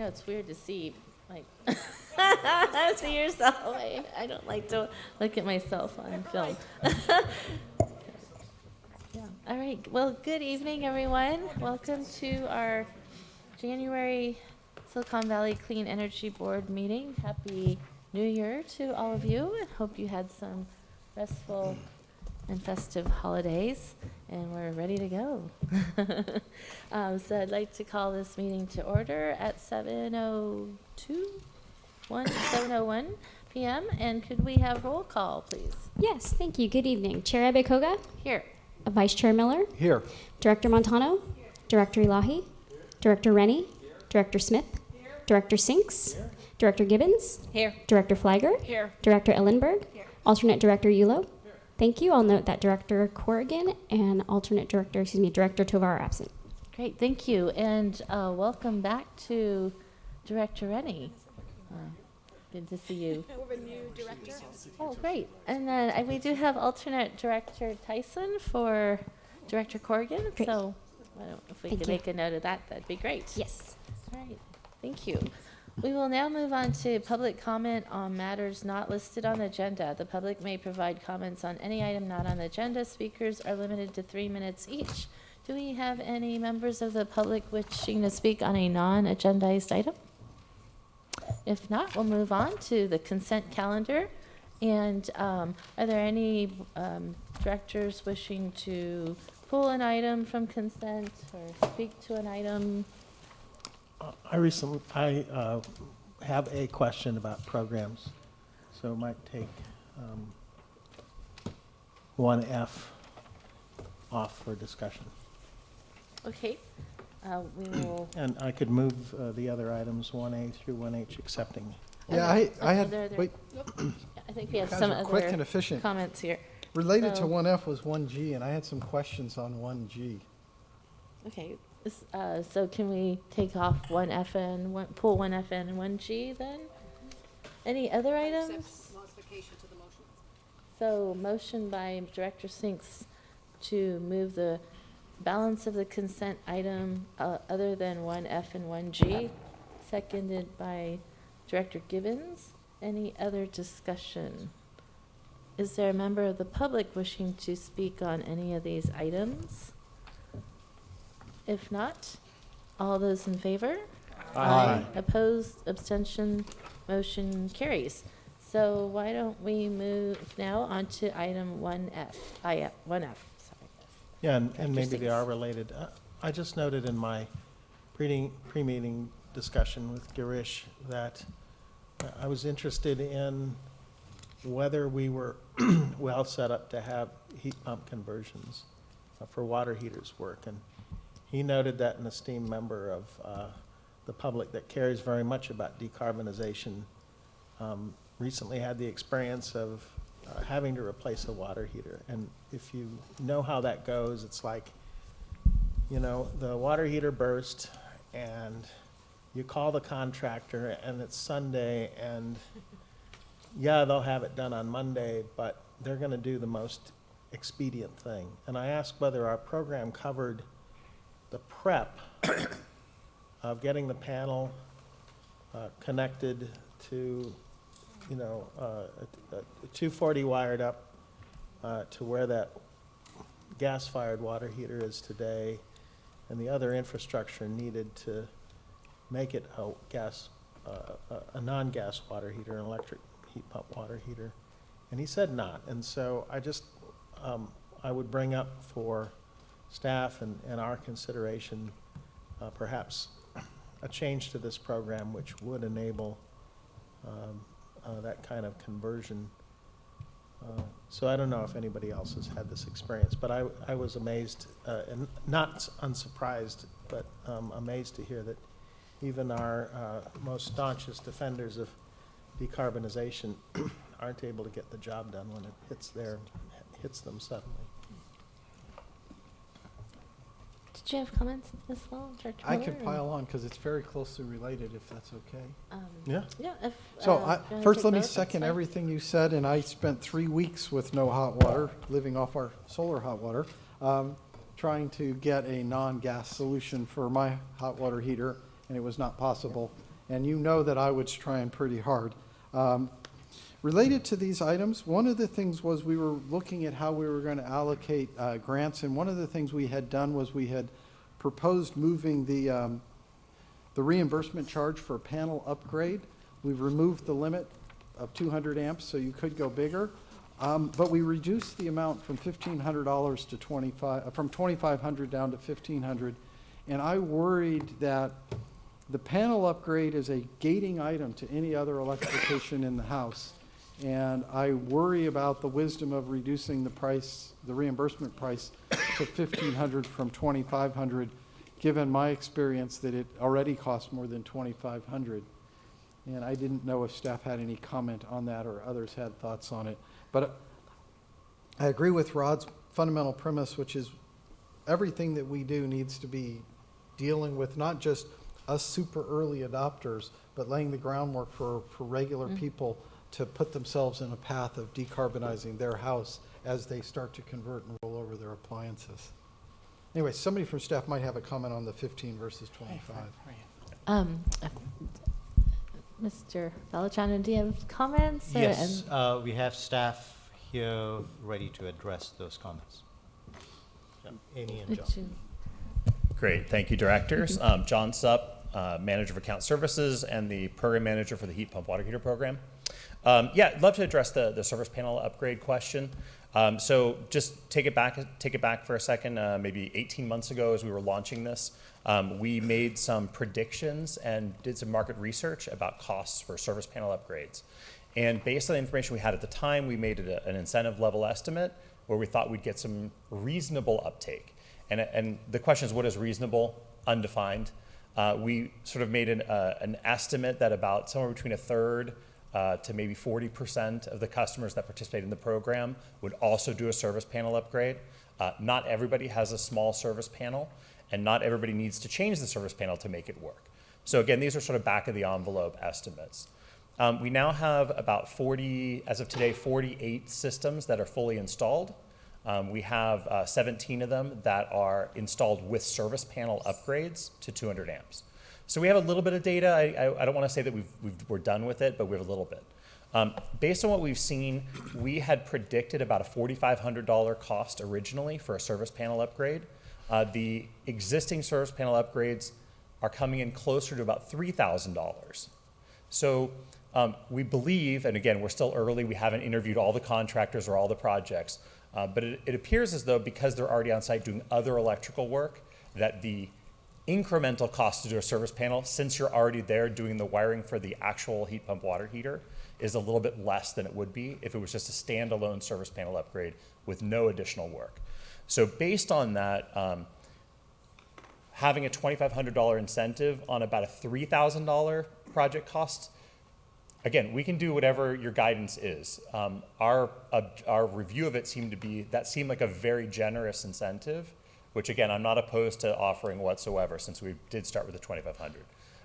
know it's weird to see, like, see yourself. I don't like to look at myself on film. Yeah. All right. Well, good evening, everyone. Welcome to our January Silicon Valley Clean Energy Board meeting. Happy New Year to all of you. I hope you had some restful and festive holidays, and we're ready to go. So I'd like to call this meeting to order at 7:01 p.m. And could we have roll call, please? Yes, thank you. Good evening. Chair Abekoga? Here. Vice Chair Miller? Here. Director Montano? Director Elahi? Director Rennie? Director Smith? Director Sinks? Director Gibbons? Here. Director Flagger? Here. Director Ellenberg? Alternate Director Yulo? Thank you. I'll note that Director Corrigan and Director Tovar are absent. Great, thank you. And welcome back to Director Rennie. Good to see you. We're a new director. Oh, great. And then we do have alternate Director Tyson for Director Corrigan. Great. So I don't know if we Thank could you. make a note of that. That'd be great. Yes. All right, thank you. We will now move on to public comment on matters not listed on the agenda. The public may provide comments on any item not on the agenda. Speakers are limited to 3 minutes each. Do we have any members of the public wishing to speak on a non-agendized item? If not, we'll move on to the consent calendar. And are there any directors wishing to pull an item from consent or speak to an item? I have a question about programs, so it might take 1F off for discussion. Okay, we will. And I could move the other items 1A through 1H accepting. Yeah, I had, wait, I think we have guys some are quick and other efficient. comments here. Related to So- 1F was 1G, and I had some questions on 1G. Okay, so can we take off 1F and pull 1F and 1G then? Any other items? Modification to the motion. So motion by Director Sinks to move the balance of the consent item other than 1F and 1G, seconded by Director Gibbons. Any other discussion? Is there a member of the public wishing to speak on any of these items? If not, all those in favor? Aye. Opposed, abstention, motion carries. So why don't we move now on to item 1F, 1F, sorry. Yeah, and Director maybe they Sinks. are related. I just noted in my pre-meeting discussion with Girish that I was interested in whether we were well set up to have heat pump conversions for water heaters work. And he noted that an esteemed member of the public that cares very much about decarbonization recently had the experience of having to replace a water heater. And if you know how that goes, it's like, you know, the water heater burst and you call the contractor and it's Sunday and yeah, they'll have it done on Monday, but they're going to do the most expedient thing. And I asked whether our program covered the prep of getting the panel connected to, you know, a 240 wired up to where that gas-fired water heater is today, and the other infrastructure needed to make it a non-gas water heater, an electric heat pump water heater. And he said not. And so I just, I would bring up for staff and our consideration, perhaps a change to this program which would enable that kind of conversion. So I don't know if anybody else has had this experience, but I was amazed, and not unsurprised, but amazed to hear that even our most staunchest defenders of decarbonization aren't able to get the job done when it hits them suddenly. Did you have comments as well, Director I Miller, could or- pile on because it's very closely related, if that's okay. Yeah. Yeah, if. So you wanna first, take let me both, that's second fine. everything you said, and I spent 3 weeks with no hot water, living off our solar hot water, trying to get a non-gas solution for my hot water heater, and it was not possible. and you know that I was trying pretty hard. Related to these items, one of the things was we were looking at how we were going to allocate grants, and one of the things we had done was we had proposed moving the reimbursement charge for a panel upgrade. We've removed the limit of 200 amps, so you could go bigger. But we reduced the amount from $1,500 to from $2,500 down to $1,500. And I worried that the panel upgrade is a gating item to any other electrification in the house. And I worry about the wisdom of reducing the price, the reimbursement price, to $1,500 from $2,500, given my experience that it already costs more than $2,500. And I didn't know if staff had any comment on that or others had thoughts on it. But I agree with Rod's fundamental premise, which is everything that we do needs to be dealing with not just us super early adopters, but laying the groundwork for regular people to put themselves in a path of decarbonizing their house as they start to convert and roll over their appliances. Anyway, somebody from staff might have a comment on the 15 versus 25. Mr. Beltrán, do you have comments? Yes, we have staff here ready to address those comments. Amy and John. Great, thank you, directors. John Supp, Manager of Account Services and the Program Manager for the Heat Pump Water Heater Program. Yeah, I'd love to address the service panel upgrade question. So just take it back for a second. Maybe 18 months ago, as we were launching this, we made some predictions and did some market research about costs for service panel upgrades. And based on the information we had at the time, we made it an incentive level estimate where we thought we'd get some reasonable uptake. And the question is, what is reasonable? Undefined. We sort of made an estimate that about somewhere between a third to maybe 40% of the customers that participate in the program would also do a service panel upgrade. Not everybody has a small service panel, and not everybody needs to change the service panel to make it work. So again, these are sort of back of the envelope estimates. We now have about 40, as of today, 48 systems that are fully installed. We have 17 of them that are installed with service panel upgrades to 200 amps. So we have a little bit of data. I don't want to say that we're done with it, but we have a little bit. Based on what we've seen, we had predicted about a $4,500 cost originally for a service panel upgrade. The existing service panel upgrades are coming in closer to about $3,000. So we believe, and again, we're still early, we haven't interviewed all the contractors or all the projects, but it appears as though because they're already on site doing other electrical work, that the incremental cost to do a service panel, since you're already there doing the wiring for the actual heat pump water heater, is a little bit less than it would be if it was just a standalone service panel upgrade with no additional work. So based on that, having a $2,500 incentive on about a $3,000 project cost, again, we can do whatever your guidance is. Our review of it seemed like a very generous incentive, which again, I'm not opposed to offering whatsoever since we did start with the $2,500.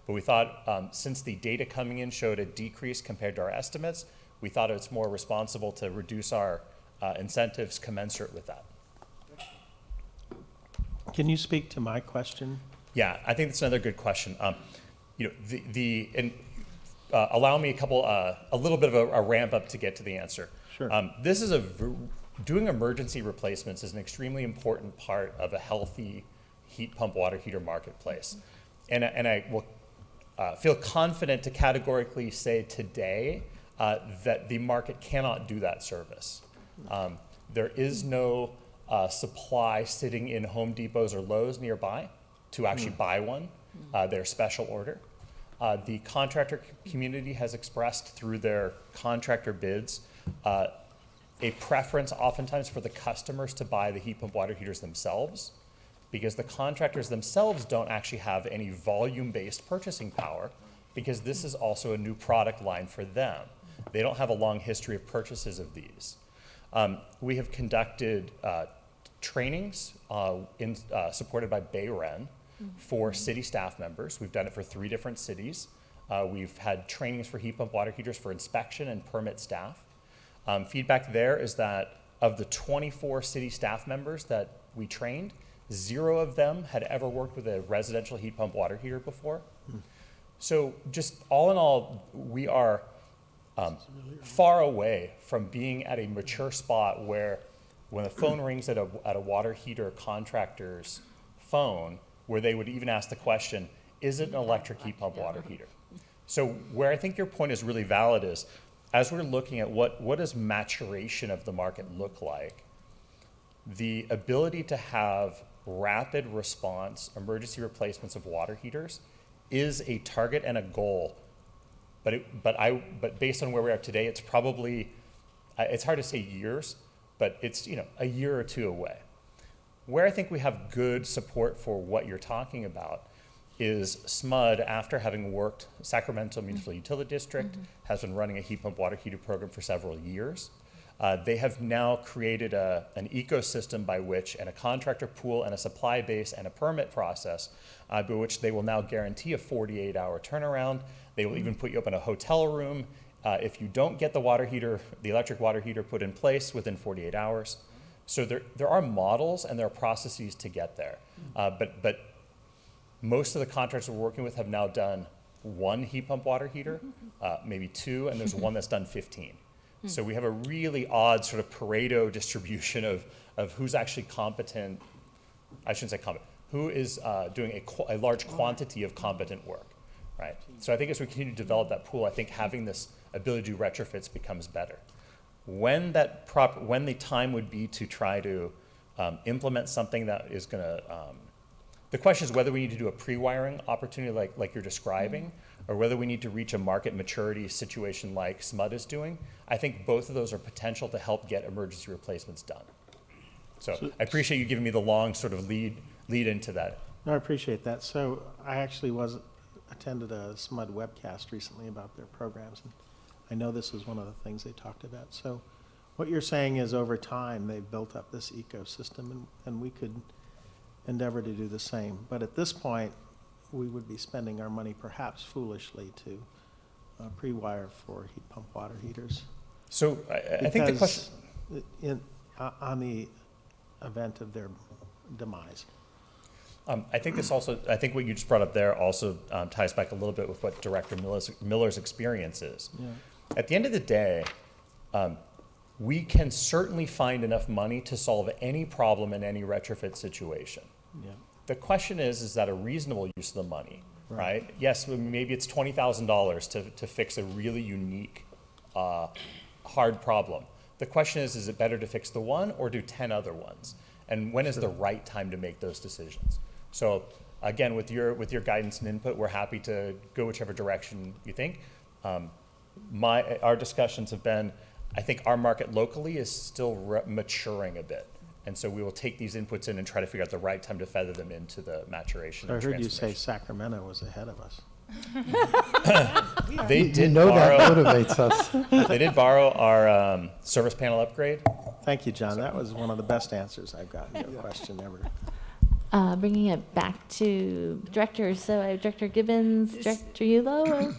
But we thought since the data coming in showed a decrease compared to our estimates, we thought it's more responsible to reduce our incentives commensurate with that. Can you speak to my question? Yeah, I think that's another good question. Allow me a little bit of a ramp up to get to the answer. Sure. This is doing emergency replacements is an extremely important part of a healthy heat pump water heater marketplace. And I will feel confident to categorically say today that the market cannot do that service. There is no supply sitting in Home Depots or Lowe's nearby to actually buy one. They're special order. The contractor community has expressed through their contractor bids a preference oftentimes for the customers to buy the heat pump water heaters themselves, because the contractors themselves don't actually have any volume-based purchasing power, because this is also a new product line for them. They don't have a long history of purchases of these. We have conducted trainings supported by BayREN for city staff members. We've done it for 3 different cities. We've had trainings for heat pump water heaters for inspection and permit staff. Feedback there is that of the 24 city staff members that we trained, 0 of them had ever worked with a residential heat pump water heater before. So just all in all, we are far away from being at a mature spot where when the phone rings at a water heater contractor's phone, where they would even ask the question, is it an electric heat pump water heater? So where I think your point is really valid is, as we're looking at what does maturation of the market look like, the ability to have rapid response emergency replacements of water heaters is a target and a goal. But based on where we are today, it's probably, it's hard to say years, but it's, a year or two away. Where I think we have good support for what you're talking about is SMUD, after having worked, Sacramento Municipal Utility District has been running a heat pump water heater program for several years. They have now created an ecosystem by which, and a contractor pool and a supply base and a permit process, by which they will now guarantee a 48-hour turnaround. They will even put you up in a hotel room if you don't get the electric water heater put in place within 48 hours. So there are models and there are processes to get there. But most of the contractors we're working with have now done one heat pump water heater, maybe two, and there's one that's done 15. So we have a really odd sort of Pareto distribution of who's actually competent. I shouldn't say competent. Who is doing a large quantity of competent work, right? So I think as we continue to develop that pool, I think having this ability to do retrofits becomes better. When the time would be to try to implement something that is going to, the question is whether we need to do a pre-wiring opportunity like you're describing, or whether we need to reach a market maturity situation like SMUD is doing. I think both of those are potential to help get emergency replacements done. So I appreciate you giving me the long sort of lead into that. No, I appreciate that. So I actually attended a SMUD webcast recently about their programs, and I know this was one of the things they talked about. So what you're saying is over time they've built up this ecosystem, and we could endeavor to do the same. But at this point, we would be spending our money perhaps foolishly to pre-wire for heat pump water heaters. So I think the question, on the event of their demise. I think what you just brought up there also ties back a little bit with what Director Miller's experience is. Yeah. At the end of the day, we can certainly find enough money to solve any problem in any retrofit situation. Yeah. The question is that a reasonable use of the money, right? Yes, maybe it's $20,000 to fix a really unique, hard problem. The question is it better to fix the one or do 10 other ones? And when is the right time to make those decisions? So again, with your guidance and input, we're happy to go whichever direction you think. Our discussions have been, I think our market locally is still maturing a bit. And so we will take these inputs in and try to figure out the right time to feather them into the maturation. I and heard you say transformation. Sacramento was ahead of us. They did that borrow. motivates us. They did borrow our service panel upgrade. Thank you, John. That was one of the best answers I've gotten to a question ever. Bringing it back to directors, so I have Director Gibbons, Director Yulo, or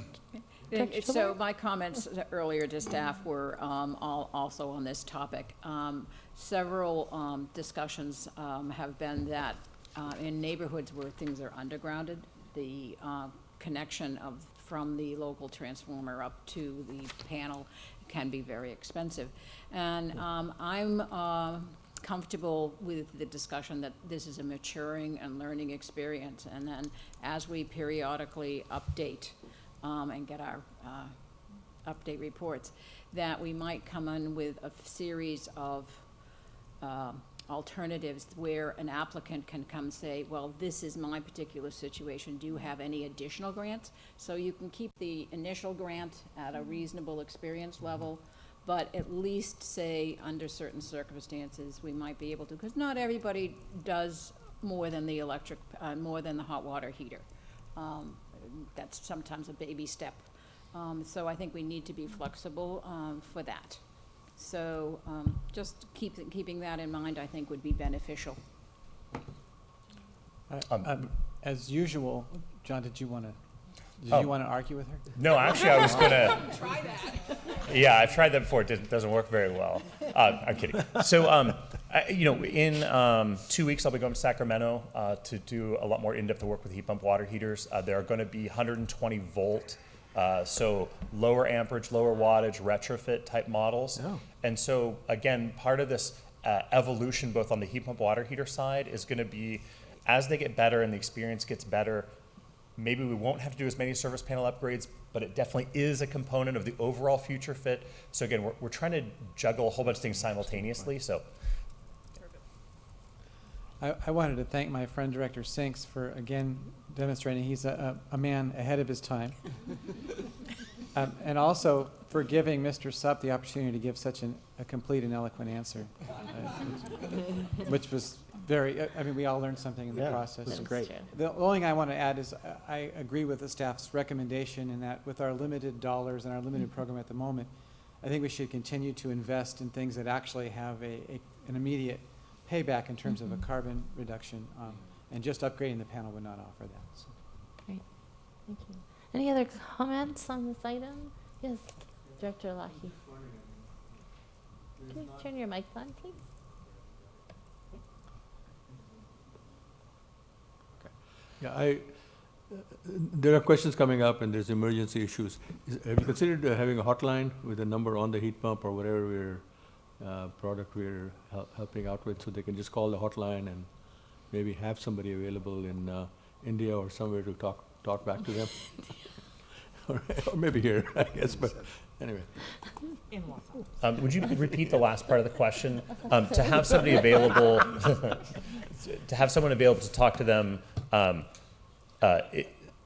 Director So Tovar? my comments earlier to staff were also on this topic. Several discussions have been that in neighborhoods where things are undergrounded, the connection from the local transformer up to the panel can be very expensive. And I'm comfortable with the discussion that this is a maturing and learning experience. And then as we periodically update and get our update reports, that we might come in with a series of alternatives where an applicant can come say, well, this is my particular situation. Do you have any additional grants? So you can keep the initial grant at a reasonable experience level, but at least say under certain circumstances we might be able to, because not everybody does more than the electric, more than the hot water heater. That's sometimes a baby step. So I think we need to be flexible for that. So just keeping that in mind, I think, would be beneficial. As usual, John, did you want to argue with her? No, actually, I was gonna. Try that. Yeah, I've tried that before. It doesn't work very well. I'm kidding. So In 2 weeks, I'll be going to Sacramento to do a lot more in-depth work with heat pump water heaters. There are going to be 120 volt, so lower amperage, lower wattage, retrofit type models. Oh. And so, again, part of this evolution, both on the heat pump water heater side, is going to be as they get better and the experience gets better, maybe we won't have to do as many service panel upgrades, but it definitely is a component of the overall future fit. So again, we're trying to juggle a whole bunch of things simultaneously. So. I wanted to thank my friend Director Sinks for, again, demonstrating he's a man ahead of his time. And also for giving Mr. Supp the opportunity to give such a complete and eloquent answer, which was very, I mean, we all learned something in the Yeah, process. it was great. The only thing I want to add is I agree with the staff's recommendation in that with our limited dollars and our limited program at the moment, I think we should continue to invest in things that actually have an immediate payback in terms of a carbon reduction, and just upgrading the panel would not offer that. So. Great, thank you. Any other comments on this item? Yes, Director Lahi. Can you turn your mic on, please? Yeah, there are questions coming up and there's emergency issues. Have you considered having a hotline with a number on the heat pump or whatever product we're helping out with, so they can just call the hotline and maybe have somebody available in India or somewhere to talk back to them? or maybe here, I guess, but anyway. Would you repeat the last part of the question? To have somebody available, to have someone available to talk to them,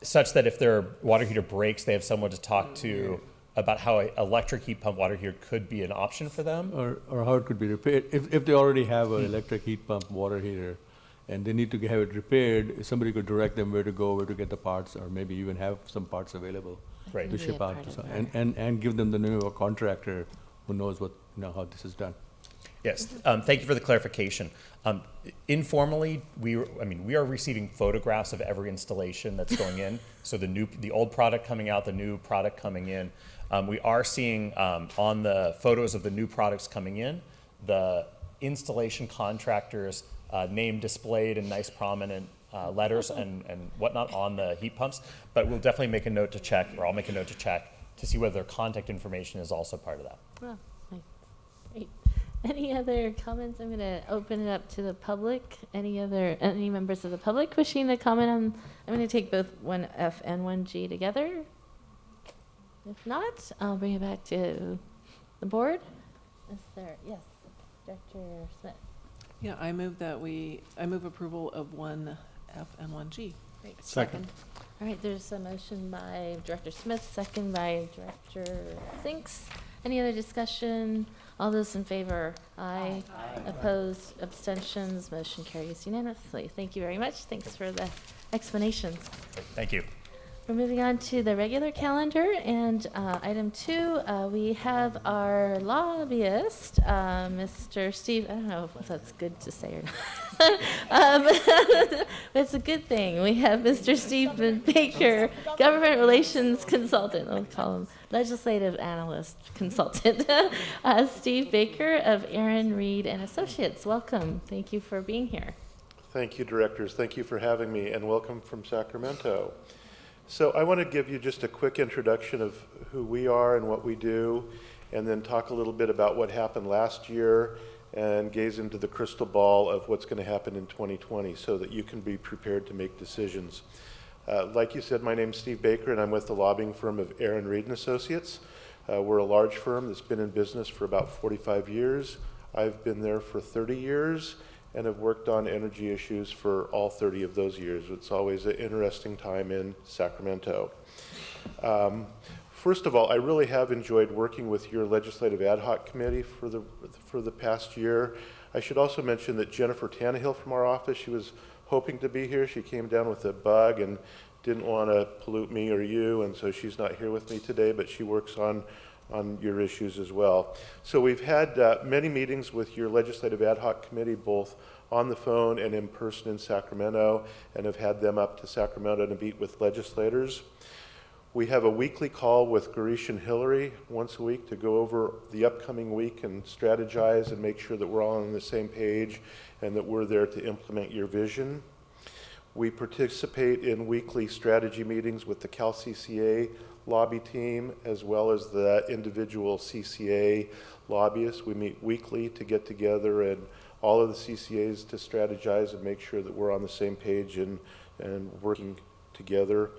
such that if their water heater breaks, they have someone to talk to about how an electric heat pump water heater could be an option for them? Or how it could be repaired. If they already have an electric heat pump water heater and they need to have it repaired, somebody could direct them where to go, where to get the parts, or maybe even have some parts available Right. to Be a ship out. part of So- that. and give them the name of a contractor who knows how this is done. Yes, thank you for the clarification. Informally, we are receiving photographs of every installation that's going in. So the old product coming out, the new product coming in. We are seeing on the photos of the new products coming in, the installation contractors' name displayed in nice prominent letters and whatnot on the heat pumps. But we'll definitely make a note to check, or I'll make a note to check to see whether their contact information is also part of that. Well, nice. Great. Any other comments? I'm going to open it up to the public. Any members of the public wishing to comment on? I'm going to take both 1F and 1G together. If not, I'll bring it back to the board. Is there? Yes, Director Smith. Yeah, I move approval of 1F and 1G. Great. Second. All right, there's a motion by Director Smith, second by Director Sinks. Any other discussion? All those in favor? Aye. Opposed? Abstentions? Motion carries unanimously. Thank you very much. Thanks for the explanations. Thank you. We're moving on to the regular calendar, and item 2, we have our lobbyist, Mr. Steve. I don't know if that's good to say or not. It's a good thing. We have Mr. Stephen Baker, Government Relations Consultant. I'll call him Legislative Analyst Consultant. Steve Baker of Aaron Reed and Associates. Welcome. Thank you for being here. Thank you, directors. Thank you for having me, and welcome from Sacramento. So I want to give you just a quick introduction of who we are and what we do, and then talk a little bit about what happened last year and gaze into the crystal ball of what's going to happen in 2020 so that you can be prepared to make decisions. Like you said, my name's Steve Baker, and I'm with the lobbying firm of Aaron Reed and Associates. We're a large firm that's been in business for about 45 years. I've been there for 30 years and have worked on energy issues for all 30 of those years. It's always an interesting time in Sacramento. First of all, I really have enjoyed working with your legislative ad hoc committee for the past year. I should also mention that Jennifer Tannehill from our office, she was hoping to be here. She came down with a bug and didn't want to pollute me or you, and so she's not here with me today, but she works on your issues as well. So we've had many meetings with your legislative ad hoc committee, both on the phone and in person in Sacramento, and have had them up to Sacramento to meet with legislators. We have a weekly call with Garish and Hillary once a week to go over the upcoming week and strategize and make sure that we're all on the same page and that we're there to implement your vision. We participate in weekly strategy meetings with the CalCCA lobby team as well as the individual CCA lobbyists. We meet weekly to get together and all of the CCAs to strategize and make sure that we're on the same page and working together.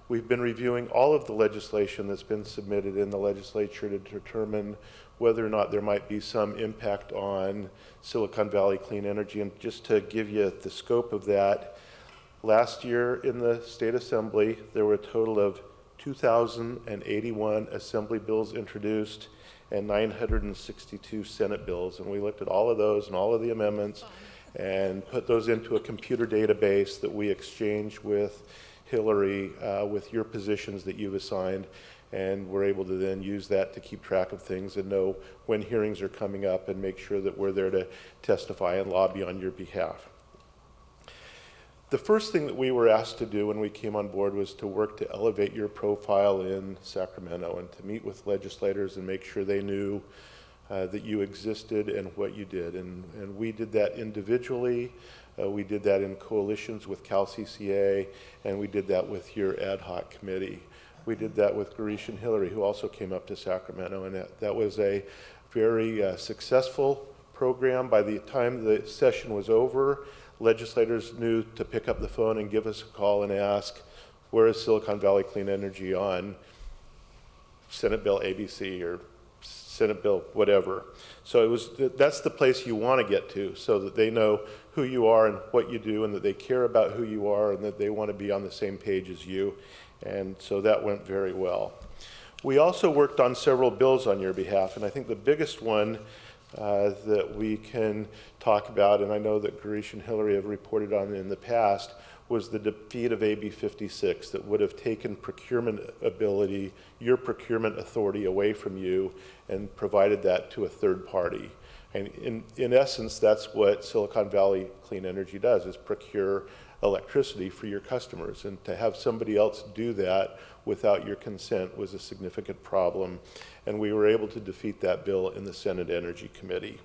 We've been reviewing all of the legislation that's been submitted in the legislature to determine whether or not there might be some impact on Silicon Valley clean energy. And just to give you the scope of that, last year in the State Assembly, there were a total of 2,081 Assembly bills introduced and 962 Senate bills. And we looked at all of those and all of the amendments and put those into a computer database that we exchange with Hillary with your positions that you've assigned, and we're able to then use that to keep track of things and know when hearings are coming up and make sure that we're there to testify and lobby on your behalf. The first thing that we were asked to do when we came on board was to work to elevate your profile in Sacramento and to meet with legislators and make sure they knew that you existed and what you did. And we did that individually. We did that in coalitions with CalCCA, and we did that with your ad hoc committee. We did that with Garish and Hillary, who also came up to Sacramento, and that was a very successful program. By the time the session was over, legislators knew to pick up the phone and give us a call and ask, where is Silicon Valley Clean Energy on Senate Bill ABC or Senate Bill whatever. So that's the place you want to get to so that they know who you are and what you do and that they care about who you are and that they want to be on the same page as you. And so that went very well. We also worked on several bills on your behalf, and I think the biggest one that we can talk about, and I know that Garish and Hillary have reported on in the past, was the defeat of AB 56 that would have taken procurement ability, your procurement authority away from you and provided that to a third party. And in essence, that's what Silicon Valley Clean Energy does, is procure electricity for your customers. And to have somebody else do that without your consent was a significant problem. And we were able to defeat that bill in the Senate Energy Committee.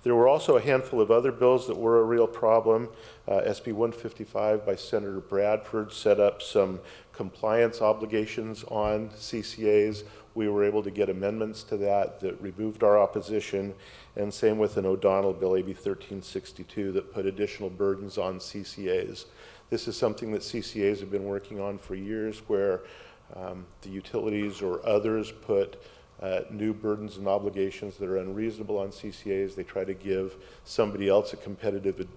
There were also a handful of other bills that were a real problem. SB 155 by Senator Bradford set up some compliance obligations on CCAs. We were able to get amendments to that removed our opposition, and same with an O'Donnell bill, AB 1362, that put additional burdens on CCAs. This is something that CCAs have been working on for years, where the utilities or others put new burdens and obligations that are unreasonable on CCAs. They try to give somebody else a competitive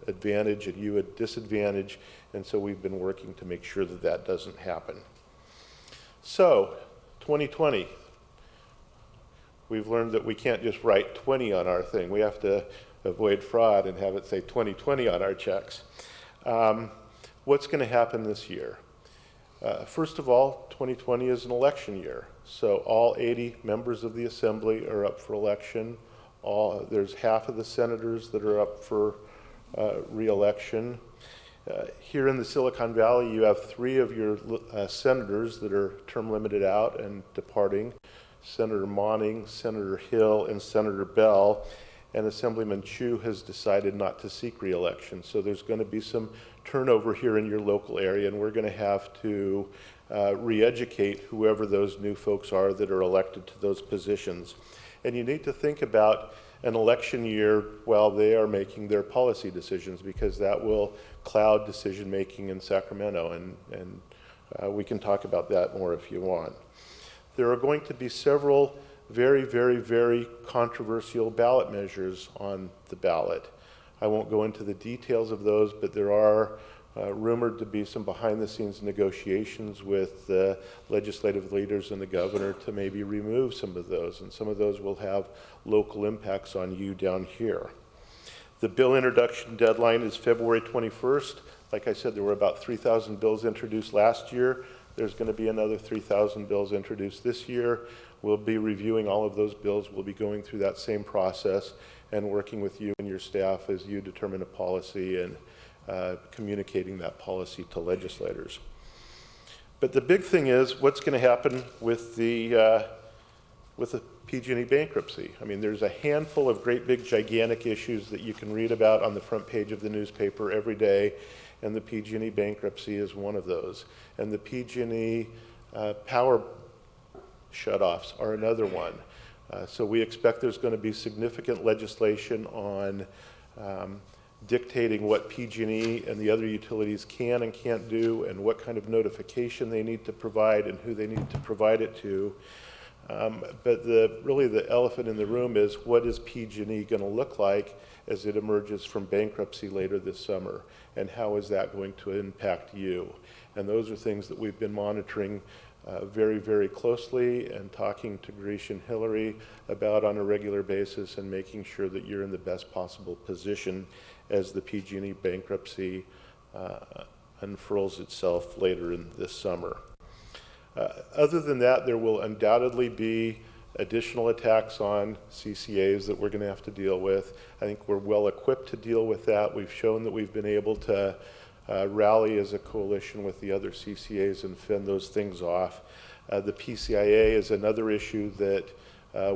advantage and you a disadvantage, and so we've been working to make sure that that doesn't happen. So, 2020, we've learned that we can't just write 20 on our thing. We have to avoid fraud and have it say 2020 on our checks. What's going to happen this year? First of all, 2020 is an election year. So all 80 members of the Assembly are up for election. There's half of the senators that are up for re-election. Here in the Silicon Valley, you have 3 of your senators that are term limited out and departing: Senator Monning, Senator Hill, and Senator Bell. And Assemblyman Chu has decided not to seek re-election. So there's going to be some turnover here in your local area, and we're going to have to re-educate whoever those new folks are that are elected to those positions. And you need to think about an election year while they are making their policy decisions, because that will cloud decision making in Sacramento, and we can talk about that more if you want. There are going to be several very, very, very controversial ballot measures on the ballot. I won't go into the details of those, but there are rumored to be some behind-the-scenes negotiations with the legislative leaders and the governor to maybe remove some of those, and some of those will have local impacts on you down here. The bill introduction deadline is February 21st. Like I said, there were about 3,000 bills introduced last year. There's going to be another 3,000 bills introduced this year. We'll be reviewing all of those bills. We'll be going through that same process and working with you and your staff as you determine a policy and communicating that policy to legislators. But the big thing is, what's going to happen with the PG&E bankruptcy? I mean, there's a handful of great big gigantic issues that you can read about on the front page of the newspaper every day, and the PG&E bankruptcy is one of those. And the PG&E power shutoffs are another one. So we expect there's going to be significant legislation on dictating what PG&E and the other utilities can and can't do, and what kind of notification they need to provide and who they need to provide it to. But really the elephant in the room is, what is PG&E going to look like as it emerges from bankruptcy later this summer? And how is that going to impact you? And those are things that we've been monitoring very, very closely, and talking to Girish and Hillary about on a regular basis, and making sure that you're in the best possible position as the PG&E bankruptcy unfurls itself later in this summer. Other than that, there will undoubtedly be additional attacks on CCAs that we're going to have to deal with. I think we're well equipped to deal with that. We've shown that we've been able to rally as a coalition with the other CCAs and fend those things off. The PCIA is another issue that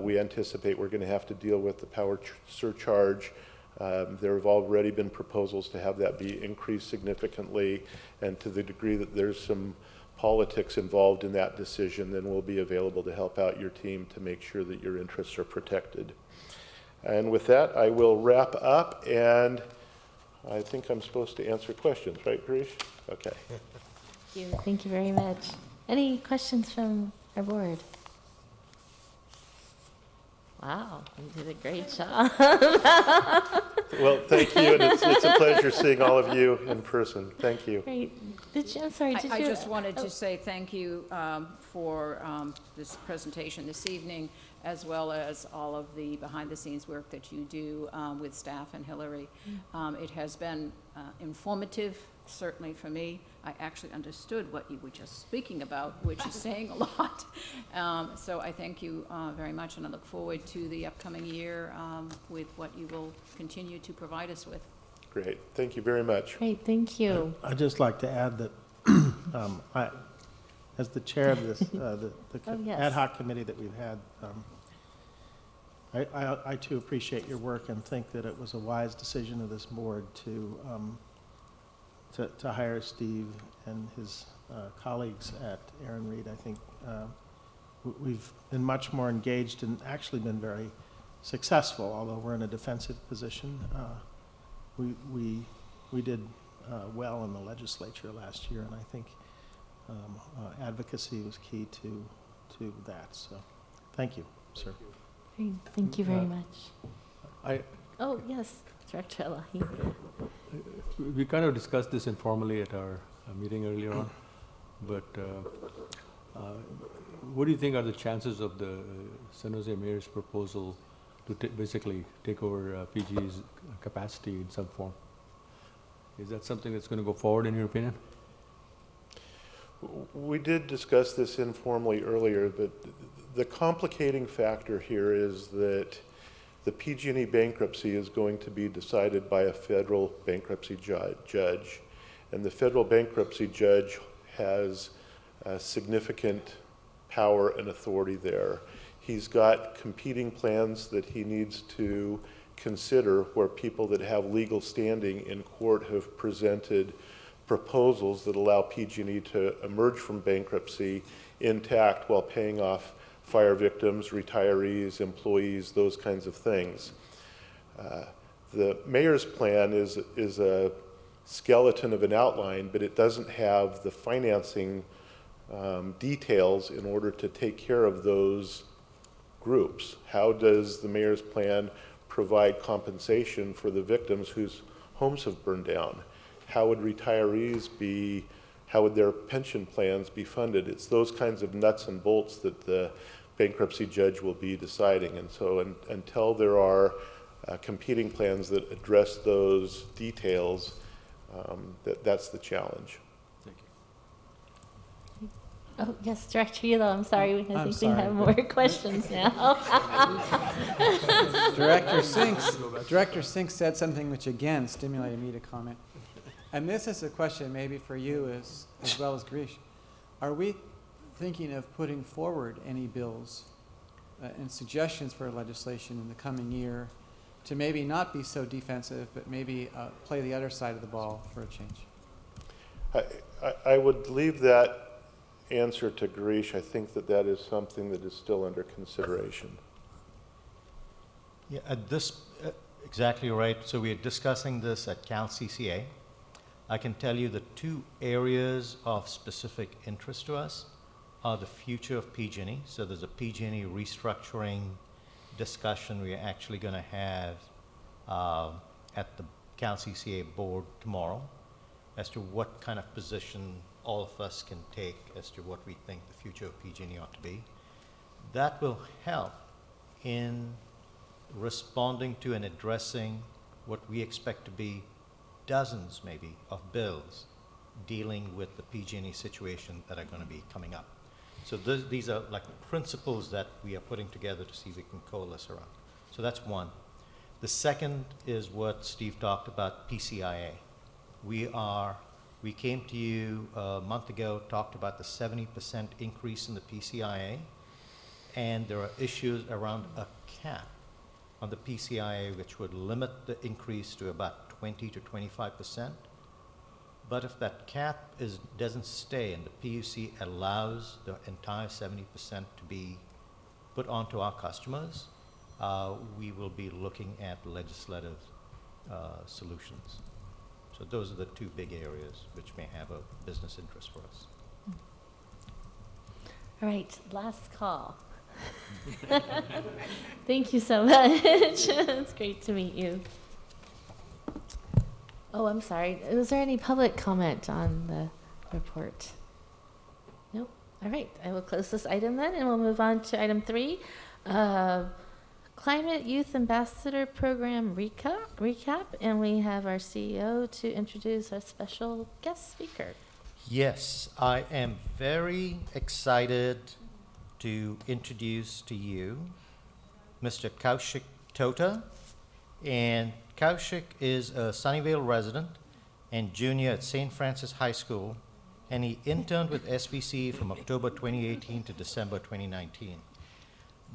we anticipate we're going to have to deal with, the power surcharge. There have already been proposals to have that be increased significantly, and to the degree that there's some politics involved in that decision, then we'll be available to help out your team to make sure that your interests are protected. And with that, I will wrap up, and I think I'm supposed to answer questions, right, Girish? Okay. Thank you very much. Any questions from our board? Wow, you did a great job. Well, thank you, and it's a pleasure seeing all of you in person. Thank you. Great. I'm sorry, did you? I just wanted to say thank you for this presentation this evening, as well as all of the behind-the-scenes work that you do with staff and Hillary. It has been informative, certainly for me. I actually understood what you were just speaking about, which is saying a lot. So I thank you very much, and I look forward to the upcoming year with what you will continue to provide us with. Great. Thank you very much. Great, thank you. I'd just like to add that as the chair of this, the Oh, yes. ad hoc committee that we've had, I too appreciate your work, and think that it was a wise decision of this board to hire Steve and his colleagues at Aaron Reed. I think we've been much more engaged and actually been very successful, although we're in a defensive position. We did well in the legislature last year, and I think advocacy was key to that. So thank you, sir. Great, thank you very much. Oh, yes, Director Elahi. We kind of discussed this informally at our meeting earlier on, but what do you think are the chances of the San Jose Mayor's proposal to basically take over PG's capacity in some form? Is that something that's going to go forward, in your opinion? We did discuss this informally earlier, but the complicating factor here is that the PG&E bankruptcy is going to be decided by a federal bankruptcy judge, and the federal bankruptcy judge has significant power and authority there. He's got competing plans that he needs to consider, where people that have legal standing in court have presented proposals that allow PG&E to emerge from bankruptcy intact while paying off fire victims, retirees, employees, those kinds of things. The mayor's plan is a skeleton of an outline, but it doesn't have the financing details in order to take care of those groups. How does the mayor's plan provide compensation for the victims whose homes have burned down? How would retirees be, how would their pension plans be funded? It's those kinds of nuts and bolts that the bankruptcy judge will be deciding. And so until there are competing plans that address those details, that's the challenge. Thank you. Oh, yes, Director Yulo, I'm sorry, I think we have more questions now. Director Sink said something which again stimulated me to comment. And this is a question maybe for you as well as Girish. are we thinking of putting forward any bills and suggestions for legislation in the coming year to maybe not be so defensive, but maybe play the other side of the ball for a change? I would leave that answer to Girish. I think that that is something that is still under consideration. Yeah, exactly right. So we are discussing this at CalCCA. I can tell you the two areas of specific interest to us are the future of PG&E. So there's a PG&E restructuring discussion we're actually going to have at the CalCCA board tomorrow as to what kind of position all of us can take as to what we think the future of PG&E ought to be. That will help in responding to and addressing what we expect to be dozens maybe of bills dealing with the PG&E situation that are going to be coming up. So these are like principles that we are putting together to see if we can coalesce around. So that's one. The second is what Steve talked about, PCIA. We came to you a month ago, talked about the 70% increase in the PCIA, and there are issues around a cap on the PCIA which would limit the increase to about 20 to 25%. But if that cap doesn't stay and the PUC allows the entire 70% to be put onto our customers, we will be looking at legislative solutions. So those are the two big areas which may have a business interest for us. All right, last call. Thank you so much. It's great to meet you. Oh, I'm sorry. Was there any public comment on the report? Nope. All right. I will close this item then, and we'll move on to item 3. Climate Youth Ambassador Program recap, and we have our CEO to introduce our special guest speaker. Yes, I am very excited to introduce to you Mr. Kaushik Tota. And Kaushik is a Sunnyvale resident and junior at St. Francis High School, and he interned with SVCEA from October 2018 to December 2019.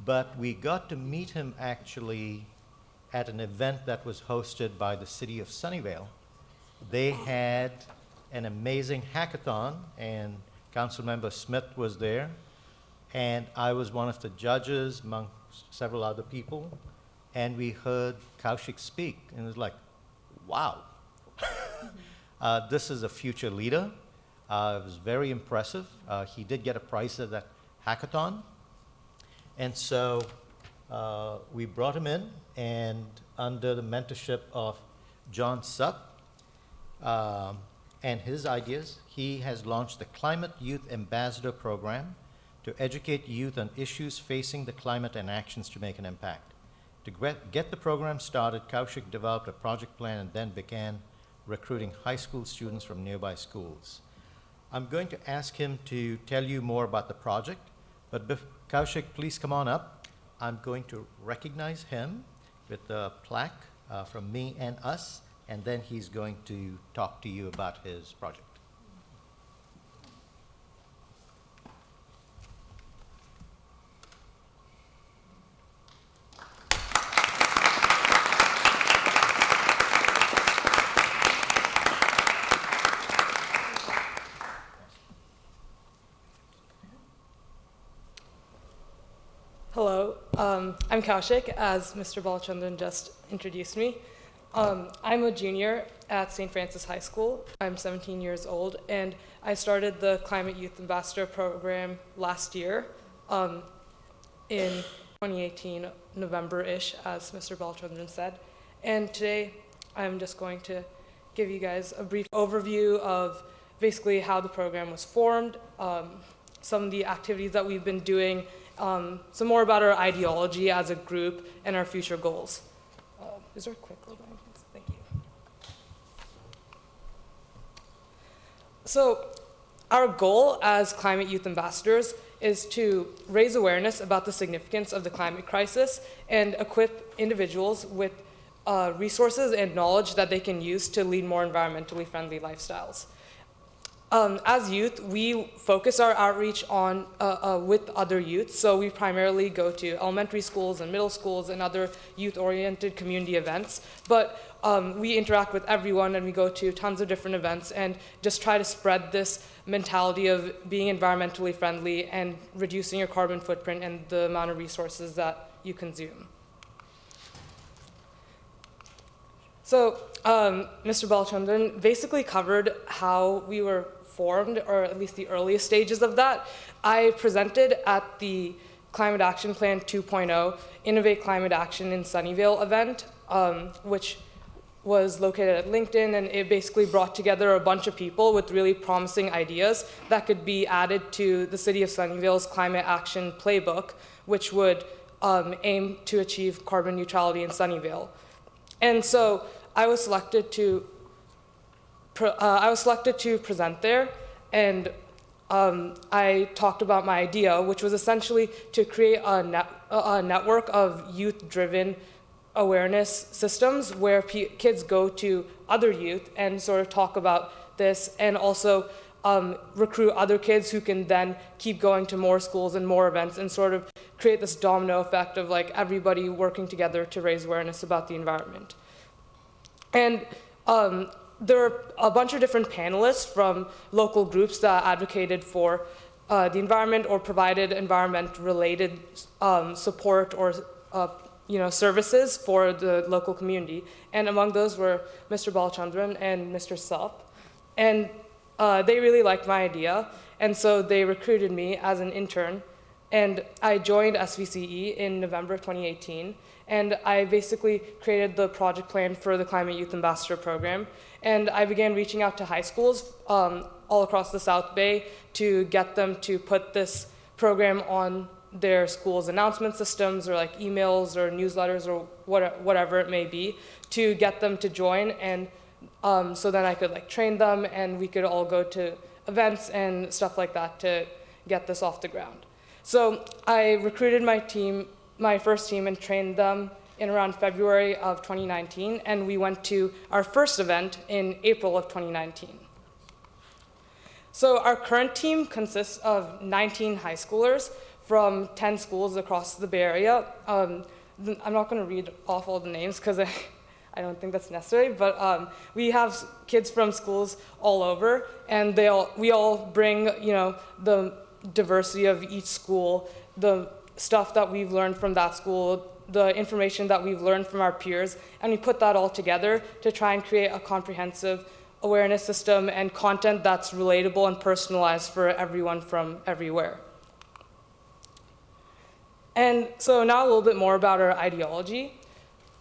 But we got to meet him actually at an event that was hosted by the city of Sunnyvale. They had an amazing hackathon, and Councilmember Smith was there, and I was one of the judges among several other people, and we heard Kaushik speak, and it was like, wow. This is a future leader. It was very impressive. He did get a prize at that hackathon. And so we brought him in, and under the mentorship of John Supp and his ideas, he has launched the Climate Youth Ambassador Program to educate youth on issues facing the climate and actions to make an impact. To get the program started, Kaushik developed a project plan and then began recruiting high school students from nearby schools. I'm going to ask him to tell you more about the project, but Kaushik, please come on up. I'm going to recognize him with a plaque from me and us, and then he's going to talk to you about his project. Hello, I'm Kaushik, as Mr. Balachandran just introduced me. I'm a junior at St. Francis High School. I'm 17 years old, and I started the Climate Youth Ambassador Program last year in 2018, November-ish, as Mr. Balachandran said. And today, I'm just going to give you guys a brief overview of basically how the program was formed, some of the activities that we've been doing, some more about our ideology as a group and our future goals. Is there a quick little bit? Thank you. So our goal as Climate Youth Ambassadors is to raise awareness about the significance of the climate crisis and equip individuals with resources and knowledge that they can use to lead more environmentally friendly lifestyles. As youth, we focus our outreach on with other youth. So we primarily go to elementary schools and middle schools and other youth-oriented community events. But we interact with everyone, and we go to tons of different events and just try to spread this mentality of being environmentally friendly and reducing your carbon footprint and the amount of resources that you consume. So Mr. Balchandran basically covered how we were formed, or at least the earliest stages of that. I presented at the Climate Action Plan 2.0 Innovate Climate Action in Sunnyvale event, which was located at LinkedIn, and it basically brought together a bunch of people with really promising ideas that could be added to the City of Sunnyvale's Climate Action Playbook, which would aim to achieve carbon neutrality in Sunnyvale. And so I was selected to present there, and I talked about my idea, which was essentially to create a network of youth-driven awareness systems where kids go to other youth and sort of talk about this, and also recruit other kids who can then keep going to more schools and more events and sort of create this domino effect of like everybody working together to raise awareness about the environment. And there are a bunch of different panelists from local groups that advocated for the environment or provided environment-related support or services for the local community. And among those were Mr. Balchandran and Mr. Sup. And they really liked my idea, and so they recruited me as an intern. And I joined SVCE in November 2018. And I basically created the project plan for the Climate Youth Ambassador Program. And I began reaching out to high schools all across the South Bay to get them to put this program on their school's announcement systems, or like emails or newsletters or whatever it may be, to get them to join. And so then I could like train them, and we could all go to events and stuff like that to get this off the ground. So I recruited my first team, and trained them in around February of 2019, and we went to our first event in April of 2019. So our current team consists of 19 high schoolers from 10 schools across the Bay Area. I'm not going to read off all the names because I don't think that's necessary, but we have kids from schools all over, and we all bring the diversity of each school, the stuff that we've learned from that school, the information that we've learned from our peers, and we put that all together to try and create a comprehensive awareness system and content that's relatable and personalized for everyone from everywhere. And so now a little bit more about our ideology.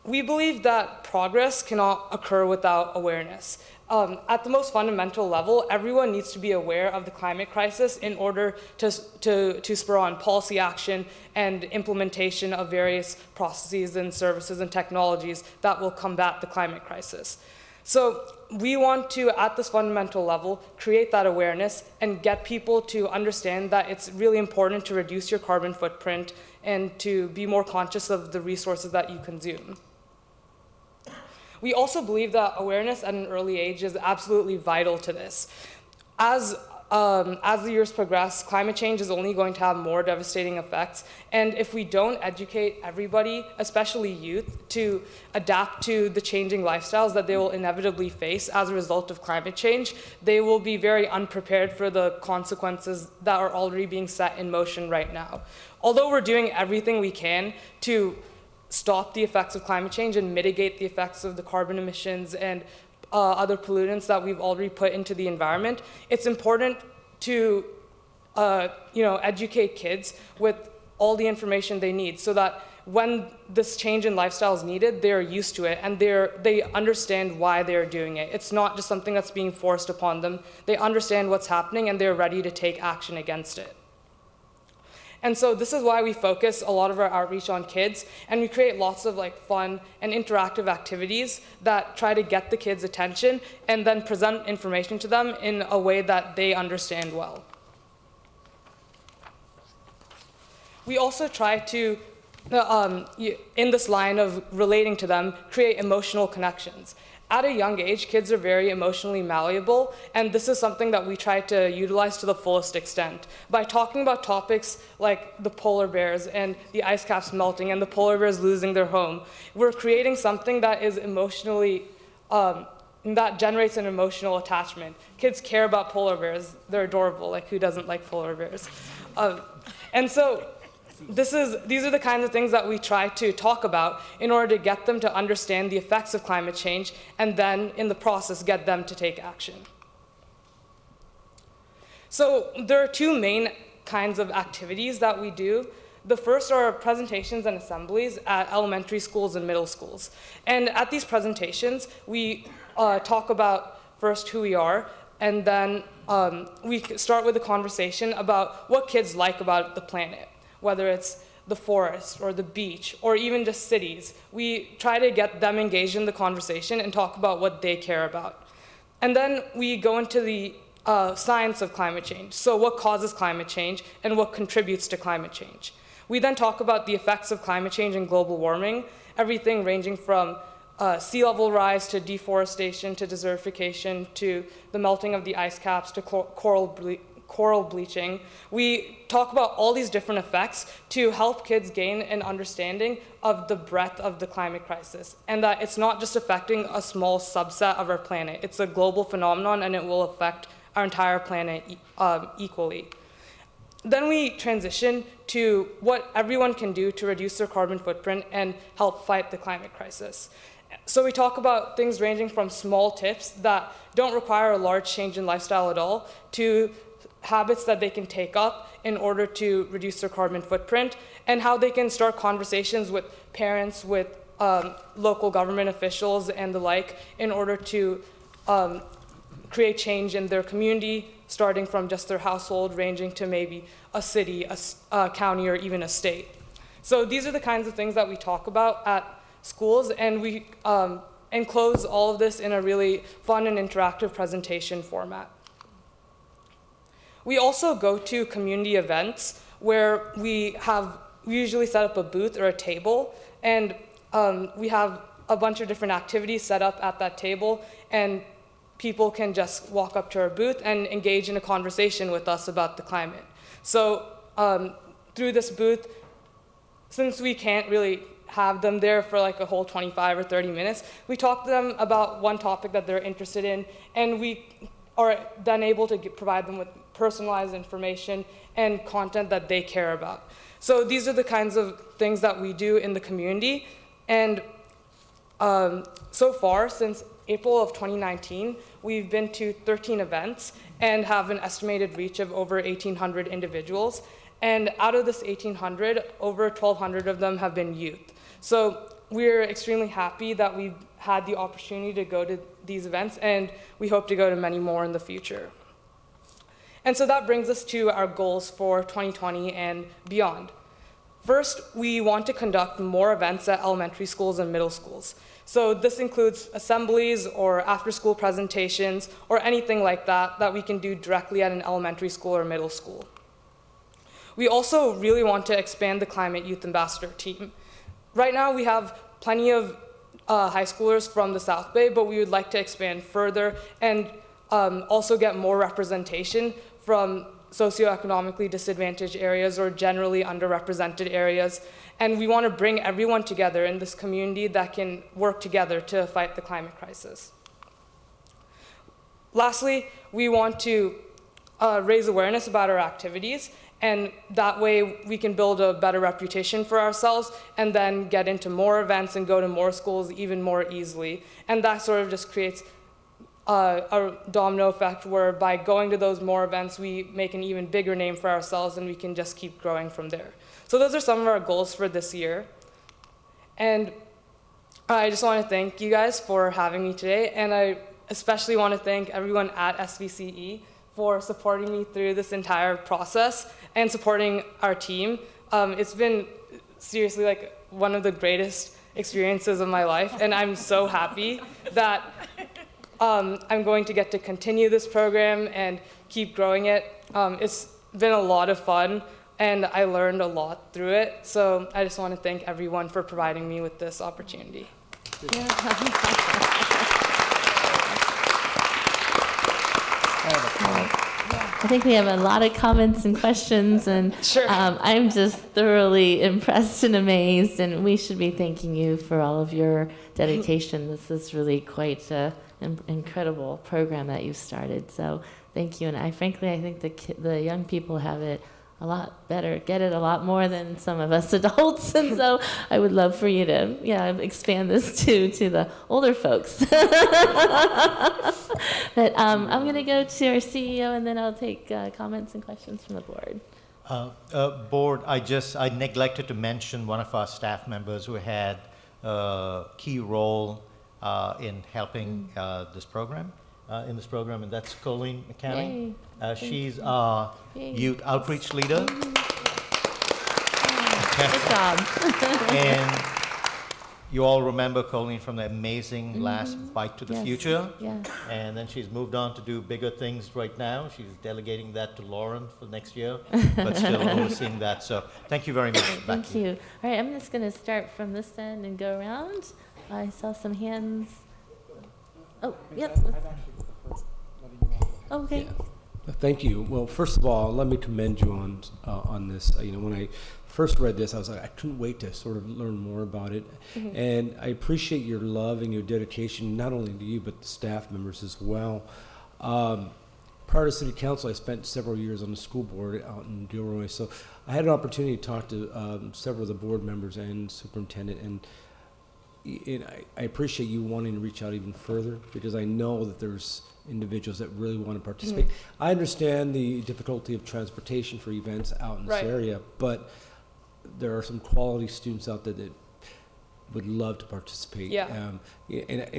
We believe that progress cannot occur without awareness. At the most fundamental level, everyone needs to be aware of the climate crisis in order to spur on policy action and implementation of various processes and services and technologies that will combat the climate crisis. So we want to, at this fundamental level, create that awareness and get people to understand that it's really important to reduce your carbon footprint and to be more conscious of the resources that you consume. We also believe that awareness at an early age is absolutely vital to this. As the years progress, climate change is only going to have more devastating effects, and if we don't educate everybody, especially youth, to adapt to the changing lifestyles that they will inevitably face as a result of climate change, they will be very unprepared for the consequences that are already being set in motion right now. Although we're doing everything we can to stop the effects of climate change and mitigate the effects of the carbon emissions and other pollutants that we've already put into the environment, it's important to educate kids with all the information they need so that when this change in lifestyle is needed, they're used to it and they understand why they're doing it. It's not just something that's being forced upon them. They understand what's happening and they're ready to take action against it. And so this is why we focus a lot of our outreach on kids, and we create lots of fun and interactive activities that try to get the kids' attention and then present information to them in a way that they understand well. We also try to in this line of relating to them, create emotional connections. At a young age, kids are very emotionally malleable, and this is something that we try to utilize to the fullest extent. By talking about topics like the polar bears and the ice caps melting and the polar bears losing their home, we're creating something that is emotionally, that generates an emotional attachment. Kids care about polar bears. They're adorable. Like, who doesn't like polar bears? And so these are the kinds of things that we try to talk about in order to get them to understand the effects of climate change, and then in the process get them to take action. So there are two main kinds of activities that we do. The first are presentations and assemblies at elementary schools and middle schools. And at these presentations, we talk about first who we are, and then we start with a conversation about what kids like about the planet, whether it's the forest or the beach or even just cities. We try to get them engaged in the conversation and talk about what they care about. And then we go into the science of climate change. So what causes climate change and what contributes to climate change. We then talk about the effects of climate change and global warming, everything ranging from sea level rise to deforestation to desertification to the melting of the ice caps to coral bleaching. We talk about all these different effects to help kids gain an understanding of the breadth of the climate crisis, and that it's not just affecting a small subset of our planet. It's a global phenomenon, and it will affect our entire planet equally. Then we transition to what everyone can do to reduce their carbon footprint and help fight the climate crisis. So we talk about things ranging from small tips that don't require a large change in lifestyle at all to habits that they can take up in order to reduce their carbon footprint, and how they can start conversations with parents, with local government officials and the like, in order to create change in their community, starting from just their household, ranging to maybe a city, a county, or even a state. So these are the kinds of things that we talk about at schools, and we enclose all of this in a really fun and interactive presentation format. We also go to community events where we usually set up a booth or a table, and we have a bunch of different activities set up at that table, and people can just walk up to our booth and engage in a conversation with us about the climate. So through this booth, since we can't really have them there for like a whole 25 or 30 minutes, we talk to them about one topic that they're interested in, and we are then able to provide them with personalized information and content that they care about. So these are the kinds of things that we do in the community. And so far, since April of 2019, we've been to 13 events and have an estimated reach of over 1,800 individuals. And out of this 1,800, over 1,200 of them have been youth. So we're extremely happy that we've had the opportunity to go to these events, and we hope to go to many more in the future. And so that brings us to our goals for 2020 and beyond. First, we want to conduct more events at elementary schools and middle schools. So this includes assemblies or after-school presentations or anything like that that we can do directly at an elementary school or middle school. We also really want to expand the Climate Youth Ambassador team. Right now we have plenty of high schoolers from the South Bay, but we would like to expand further and also get more representation from socioeconomically disadvantaged areas or generally underrepresented areas. And we want to bring everyone together in this community that can work together to fight the climate crisis. Lastly, we want to raise awareness about our activities, and that way we can build a better reputation for ourselves and then get into more events and go to more schools even more easily. And that sort of just creates a domino effect where by going to those more events, we make an even bigger name for ourselves, and we can just keep growing from there. So those are some of our goals for this year. And I just want to thank you guys for having me today, and I especially want to thank everyone at SVCE for supporting me through this entire process and supporting our team. It's been seriously like one of the greatest experiences of my life, and I'm so happy that I'm going to get to continue this program and keep growing it. It's been a lot of fun. and I learned a lot through it. So I just want to thank everyone for providing me with this opportunity. I think we have a lot of comments and questions, and Sure. I'm just thoroughly impressed and amazed, and we should be thanking you for all of your dedication. This is really quite an incredible program that you've started, so thank you. And I think the young people have it a lot better, get it a lot more than some of us adults, and so I would love for you to, expand this to the older folks. But I'm going to go to our CEO, and then I'll take comments and questions from the board. Board, I neglected to mention one of our staff members who had a key role in helping this program, and that's Colleen McCanning. She's our youth outreach leader. Good job. And you all remember Colleen from the amazing last Bike to the Yes, Future. yeah. And then she's moved on to do bigger things right now. She's delegating that to Lauren for next year, but still overseeing that. So thank you very much. Back Thank to you. All right, I'm just going to start from this end and go around. I saw some hands. Oh, yep. Okay. Thank you. Well, first of all, let me commend you on this. When I first read this, I was like, I couldn't wait to sort of learn more about it. And I appreciate your love and your dedication, not only to you, but the staff members as well. Prior to city council, I spent several years on the school board out in Gilroy. So I had an opportunity to talk to several of the board members and superintendent. And I appreciate you wanting to reach out even further, because I know that there's individuals that really want to participate. I understand the difficulty of transportation for events out in this area, but there are some quality students out there that would love to participate. And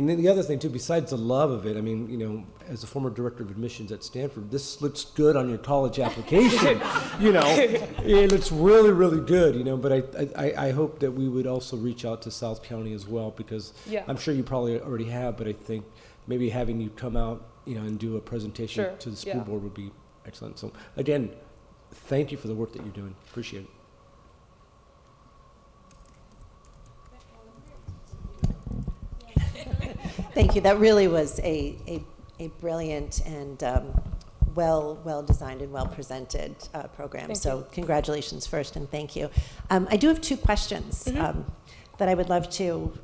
then the other thing too, besides the love of it, I mean, as a former director of admissions at Stanford, this looks good on your college application. It looks really, really good. But I hope that we would also reach out to South County as well, because I'm sure you probably already have, but I think maybe having you come out, and do a presentation to the school board would be excellent. So again, thank you for the work that you're doing. Appreciate it. Thank you. That really was a brilliant and well designed and well presented program. So congratulations first, and thank you. I do have two questions that I would love to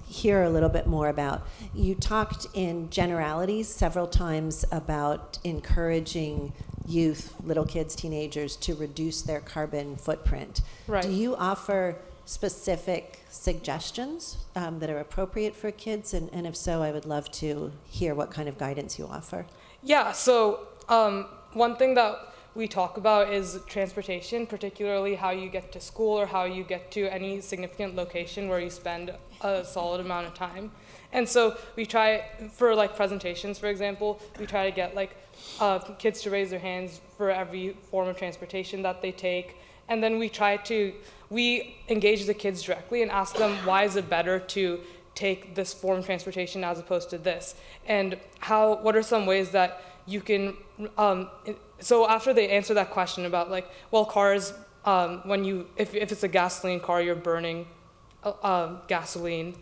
hear a little bit more about. You talked in generalities several times about encouraging youth, little kids, teenagers, to reduce their carbon footprint. Right. Do you offer specific suggestions that are appropriate for kids? And if so, I would love to hear what kind of guidance you offer. Yeah, so one thing that we talk about is transportation, particularly how you get to school or how you get to any significant location where you spend a solid amount of time. And so we try, for like presentations, for example, we try to get kids to raise their hands for every form of transportation that they take. And then we engage the kids directly and ask them, why is it better to take this form of transportation as opposed to this? And what are some ways that you can, so after they answer that question about cars, if it's a gasoline car, you're burning gasoline,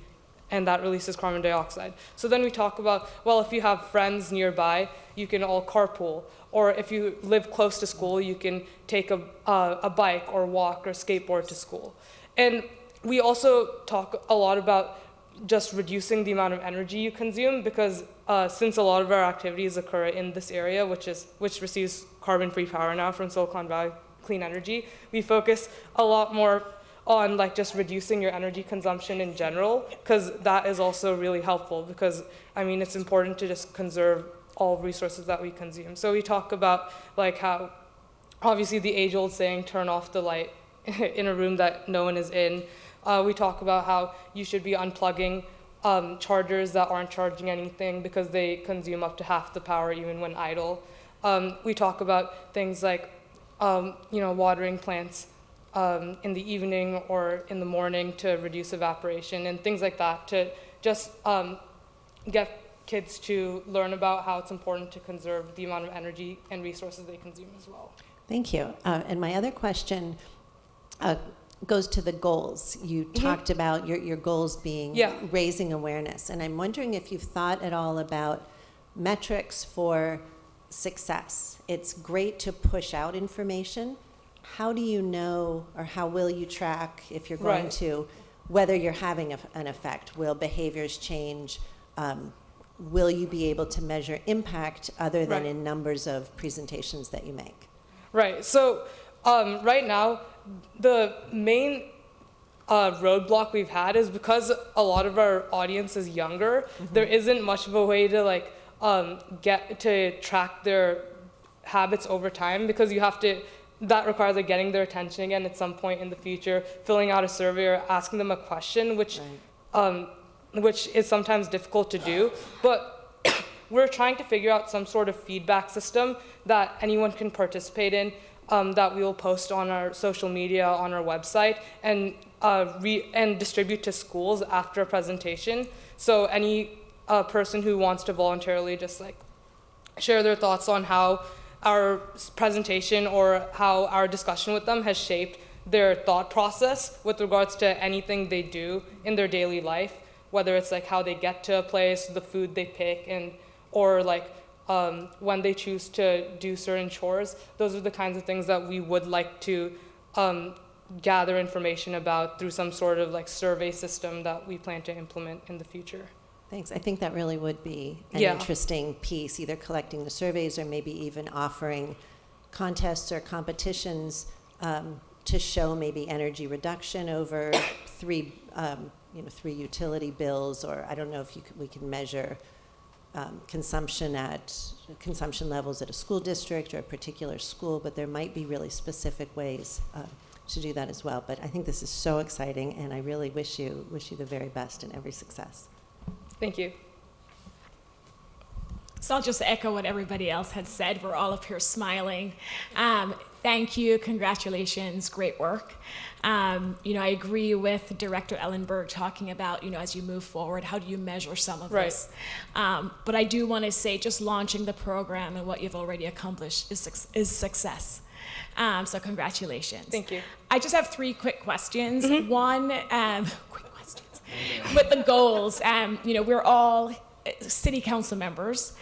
and that releases carbon dioxide. So then we talk about, if you have friends nearby, you can all carpool. Or if you live close to school, you can take a bike or walk or skateboard to school. And we also talk a lot about just reducing the amount of energy you consume, because since a lot of our activities occur in this area, which receives carbon-free power now from Silicon Valley Clean Energy, we focus a lot more on just reducing your energy consumption in general, because that is also really helpful, because it's important to just conserve all resources that we consume. So we talk about how, obviously, the age-old saying, turn off the light in a room that no one is in. We talk about how you should be unplugging chargers that aren't charging anything, because they consume up to half the power even when idle. We talk about things like watering plants in the evening or in the morning to reduce evaporation and things like that, to just get kids to learn about how it's important to conserve the amount of energy and resources they consume as well. Thank you. And my other question goes to the goals. You talked about your goals being raising awareness. And I'm wondering if you've thought at all about metrics for success. It's great to push out information. How do you know, or how will you track, if you're going to, whether you're having an effect? Will behaviors change? Will you be able to measure impact other than in numbers of presentations that you make? Right. So right now, the main roadblock we've had is because a lot of our audience is younger. There isn't much of a way to get to track their habits over time, because you have to. That requires getting their attention again at some point in the future, filling out a survey or asking them a question, which is sometimes difficult to do. But we're trying to figure out some sort of feedback system that anyone can participate in, that we will post on our social media, on our website, and distribute to schools after a presentation. So any person who wants to voluntarily just share their thoughts on how our presentation or how our discussion with them has shaped their thought process with regards to anything they do in their daily life, whether it's how they get to a place, the food they pick, or when they choose to do certain chores. Those are the kinds of things that we would like to gather information about through some sort of survey system that we plan to implement in the future. Thanks. I think that really would be an interesting piece, either collecting the surveys or maybe even offering contests or competitions to show maybe energy reduction over three utility bills, or I don't know if we can measure consumption levels at a school district or a particular school, but there might be really specific ways to do that as well. But I think this is so exciting, and I really wish you the very best and every success. Thank you. So I'll just echo what everybody else had said. We're all up here smiling. Thank you, congratulations, great work. I agree with Director Ellenberg talking about, as you move forward, how do you measure some of this? But I do want to say just launching the program and what you've already accomplished is success. So congratulations. Thank you. I just have 3 quick questions. One, with the goals, we're all city council members,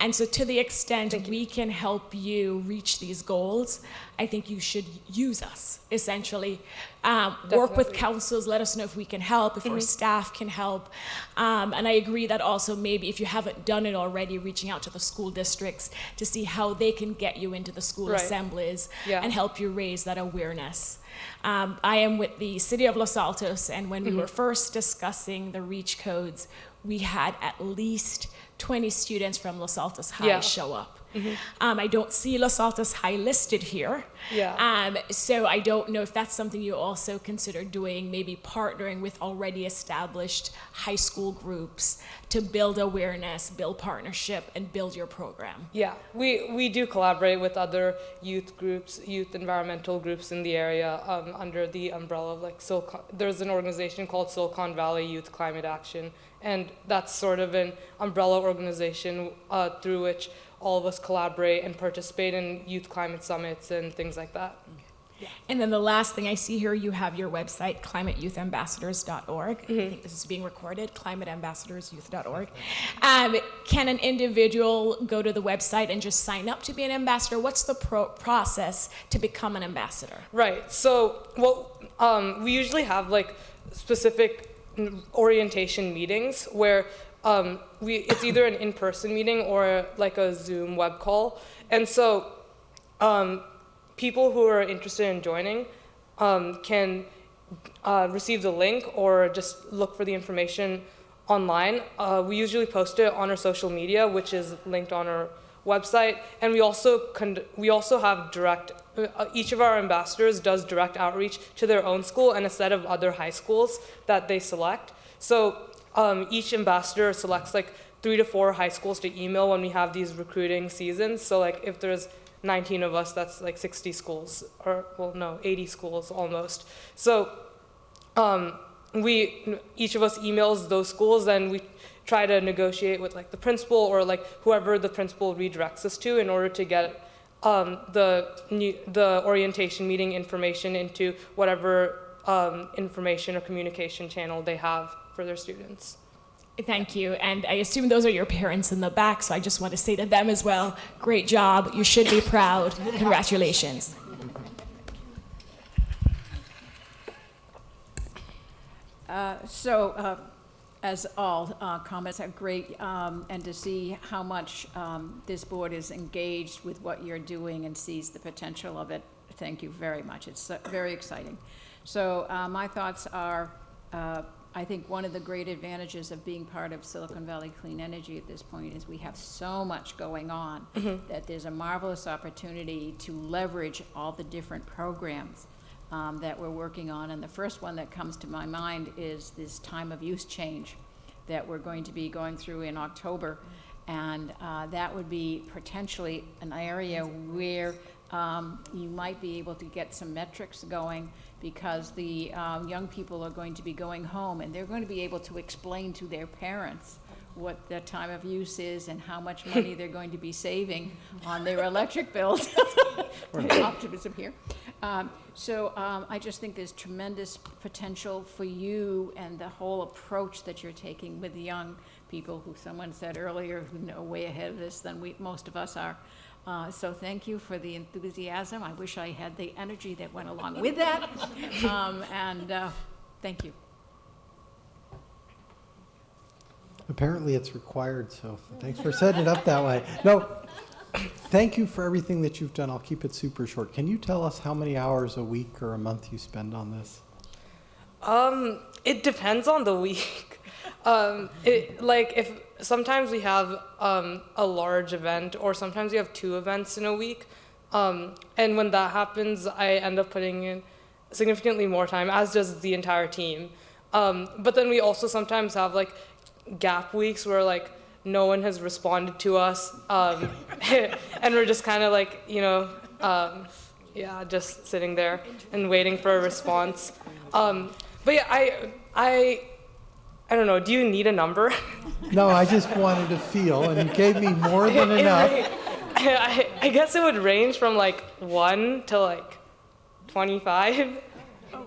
and so to the extent we can help you reach these goals, I think you should use us, essentially. Work with councils, let us know if we can help, if our staff can help. And I agree that also maybe if you haven't done it already, reaching out to the school districts to see how they can get you into the school assemblies and help you raise that awareness. I am with the City of Los Altos, and when we were first discussing the REACH codes, we had at least 20 students from Los Altos High show up. I don't see Los Altos High listed here. So I don't know if that's something you also consider doing, maybe partnering with already established high school groups to build awareness, build partnership, and build your program. Yeah, we do collaborate with other youth groups, youth environmental groups in the area under the umbrella of there's an organization called Silicon Valley Youth Climate Action, and that's sort of an umbrella organization through which all of us collaborate and participate in youth climate summits and things like that. And then the last thing I see here, you have your website, climateyouthambassadors.org. I think this is being recorded, climateambassadorsyouth.org. Can an individual go to the website and just sign up to be an ambassador? What's the process to become an ambassador? Right, so we usually have specific orientation meetings where it's either an in-person meeting or a Zoom web call. And so people who are interested in joining can receive the link or just look for the information online. We usually post it on our social media, which is linked on our website. And we also have direct, each of our ambassadors does direct outreach to their own school and a set of other high schools that they select. So each ambassador selects 3 to 4 high schools to email when we have these recruiting seasons. So if there's 19 of us, that's 60 schools, 80 schools almost. So each of us emails those schools, and we try to negotiate with the principal or whoever the principal redirects us to in order to get the orientation meeting information into whatever information or communication channel they have for their students. Thank you. And I assume those are your parents in the back, so I just want to say to them as well, great job. You should be proud. Congratulations. As all comments are great, and to see how much this board is engaged with what you're doing and sees the potential of it, thank you very much. It's very exciting. So my thoughts are, I think one of the great advantages of being part of Silicon Valley Clean Energy at this point is we have so much going on that there's a marvelous opportunity to leverage all the different programs that we're working on. And the first one that comes to my mind is this time of use change that we're going to be going through in October. And that would be potentially an area where you might be able to get some metrics going, because the young people are going to be going home and they're going to be able to explain to their parents what the time of use is and how much money they're going to be saving on their electric bills. Optimism here. I just think there's tremendous potential for you and the whole approach that you're taking with the young people who someone said earlier who know way ahead of this than most of us are. So thank you for the enthusiasm. I wish I had the energy that went along with that. Thank you. Apparently it's required, so thanks for setting it up that way. No, thank you for everything that you've done. I'll keep it super short. Can you tell us how many hours a week or a month you spend on this? It depends on the week. If sometimes we have a large event, or sometimes we have 2 events in a week, and when that happens, I end up putting in significantly more time, as does the entire team. But then we also sometimes have gap weeks where no one has responded to us, and we're just kind of just sitting there and waiting for a response. But yeah, I don't know, do you need a number? No, I just wanted to feel, and you gave me more than enough. I guess it would range from 1 to 25. Oh,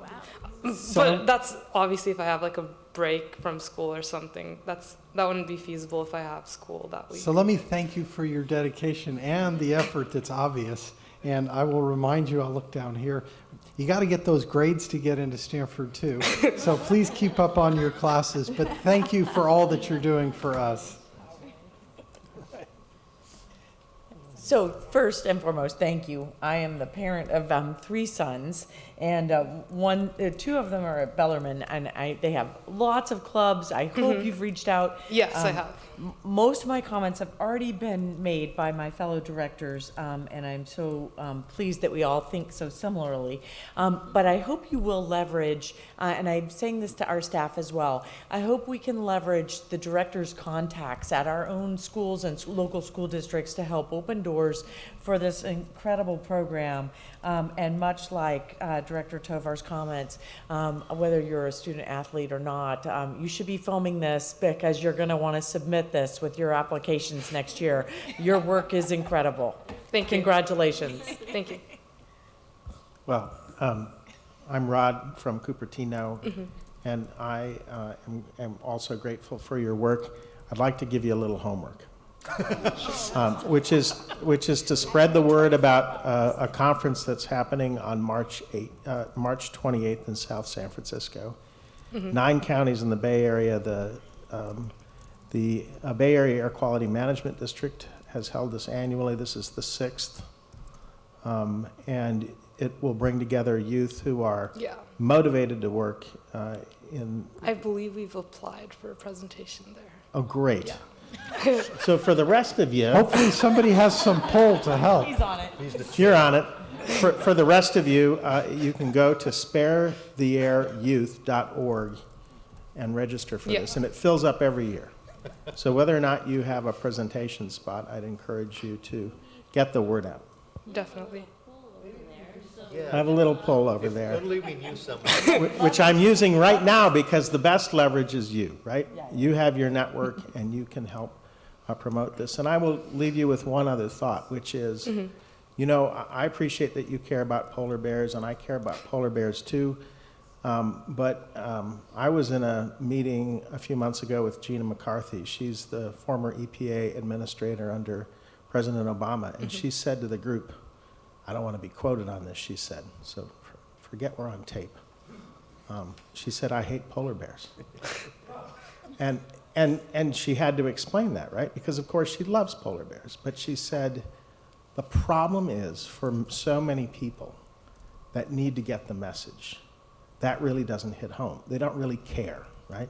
wow. But that's obviously if I have a break from school or something. That wouldn't be feasible if I have school that week. So let me thank you for your dedication and the effort that's obvious. And I will remind you, I'll look down here, you got to get those grades to get into Stanford too. So please keep up on your classes. But thank you for all that you're doing for us. So first and foremost, thank you. I am the parent of 3 sons, and 2 of them are at Bellarmine, and they have lots of clubs. I hope you've reached out. Yes, I have. Most of my comments have already been made by my fellow directors, and I'm so pleased that we all think so similarly. But I hope you will leverage, and I'm saying this to our staff as well, I hope we can leverage the directors' contacts at our own schools and local school districts to help open doors for this incredible program. And much like Director Tovar's comments, whether you're a student athlete or not, you should be filming this because you're going to want to submit this with your applications next year. Your work is incredible. Thank you. Congratulations. Thank you. Well, I'm Rod from Cupertino, and I am also grateful for your work. I'd like to give you a little homework, which is to spread the word about a conference that's happening on March 28th in South San Francisco. 9 counties in the Bay Area, the Bay Area Air Quality Management District has held this annually. This is the 6th, and it will bring together youth who are motivated to work in... I believe we've applied for a presentation there. Oh, great. Yeah. So for the rest of you... Hopefully somebody has some pull to help. He's on it. You're on it. For the rest of you, you can go to sparetheairyouth.org and register for this, and it fills up every year. So whether or not you have a presentation spot, I'd encourage you to get the word out. Definitely. I have a little poll over there. Only we knew someone. Which I'm using right now because the best leverage is you, right? You have your network and you can help promote this. And I will leave you with one other thought, which is You know, I appreciate that you care about polar bears, and I care about polar bears too. But I was in a meeting a few months ago with Gina McCarthy. She's the former EPA administrator under President Obama, and she said to the group, I don't want to be quoted on this, she said, so forget we're on tape. She said, I hate polar bears. And she had to explain that, right? Because of course she loves polar bears, but she said, the problem is for so many people that need to get the message, that really doesn't hit home. They don't really care, right?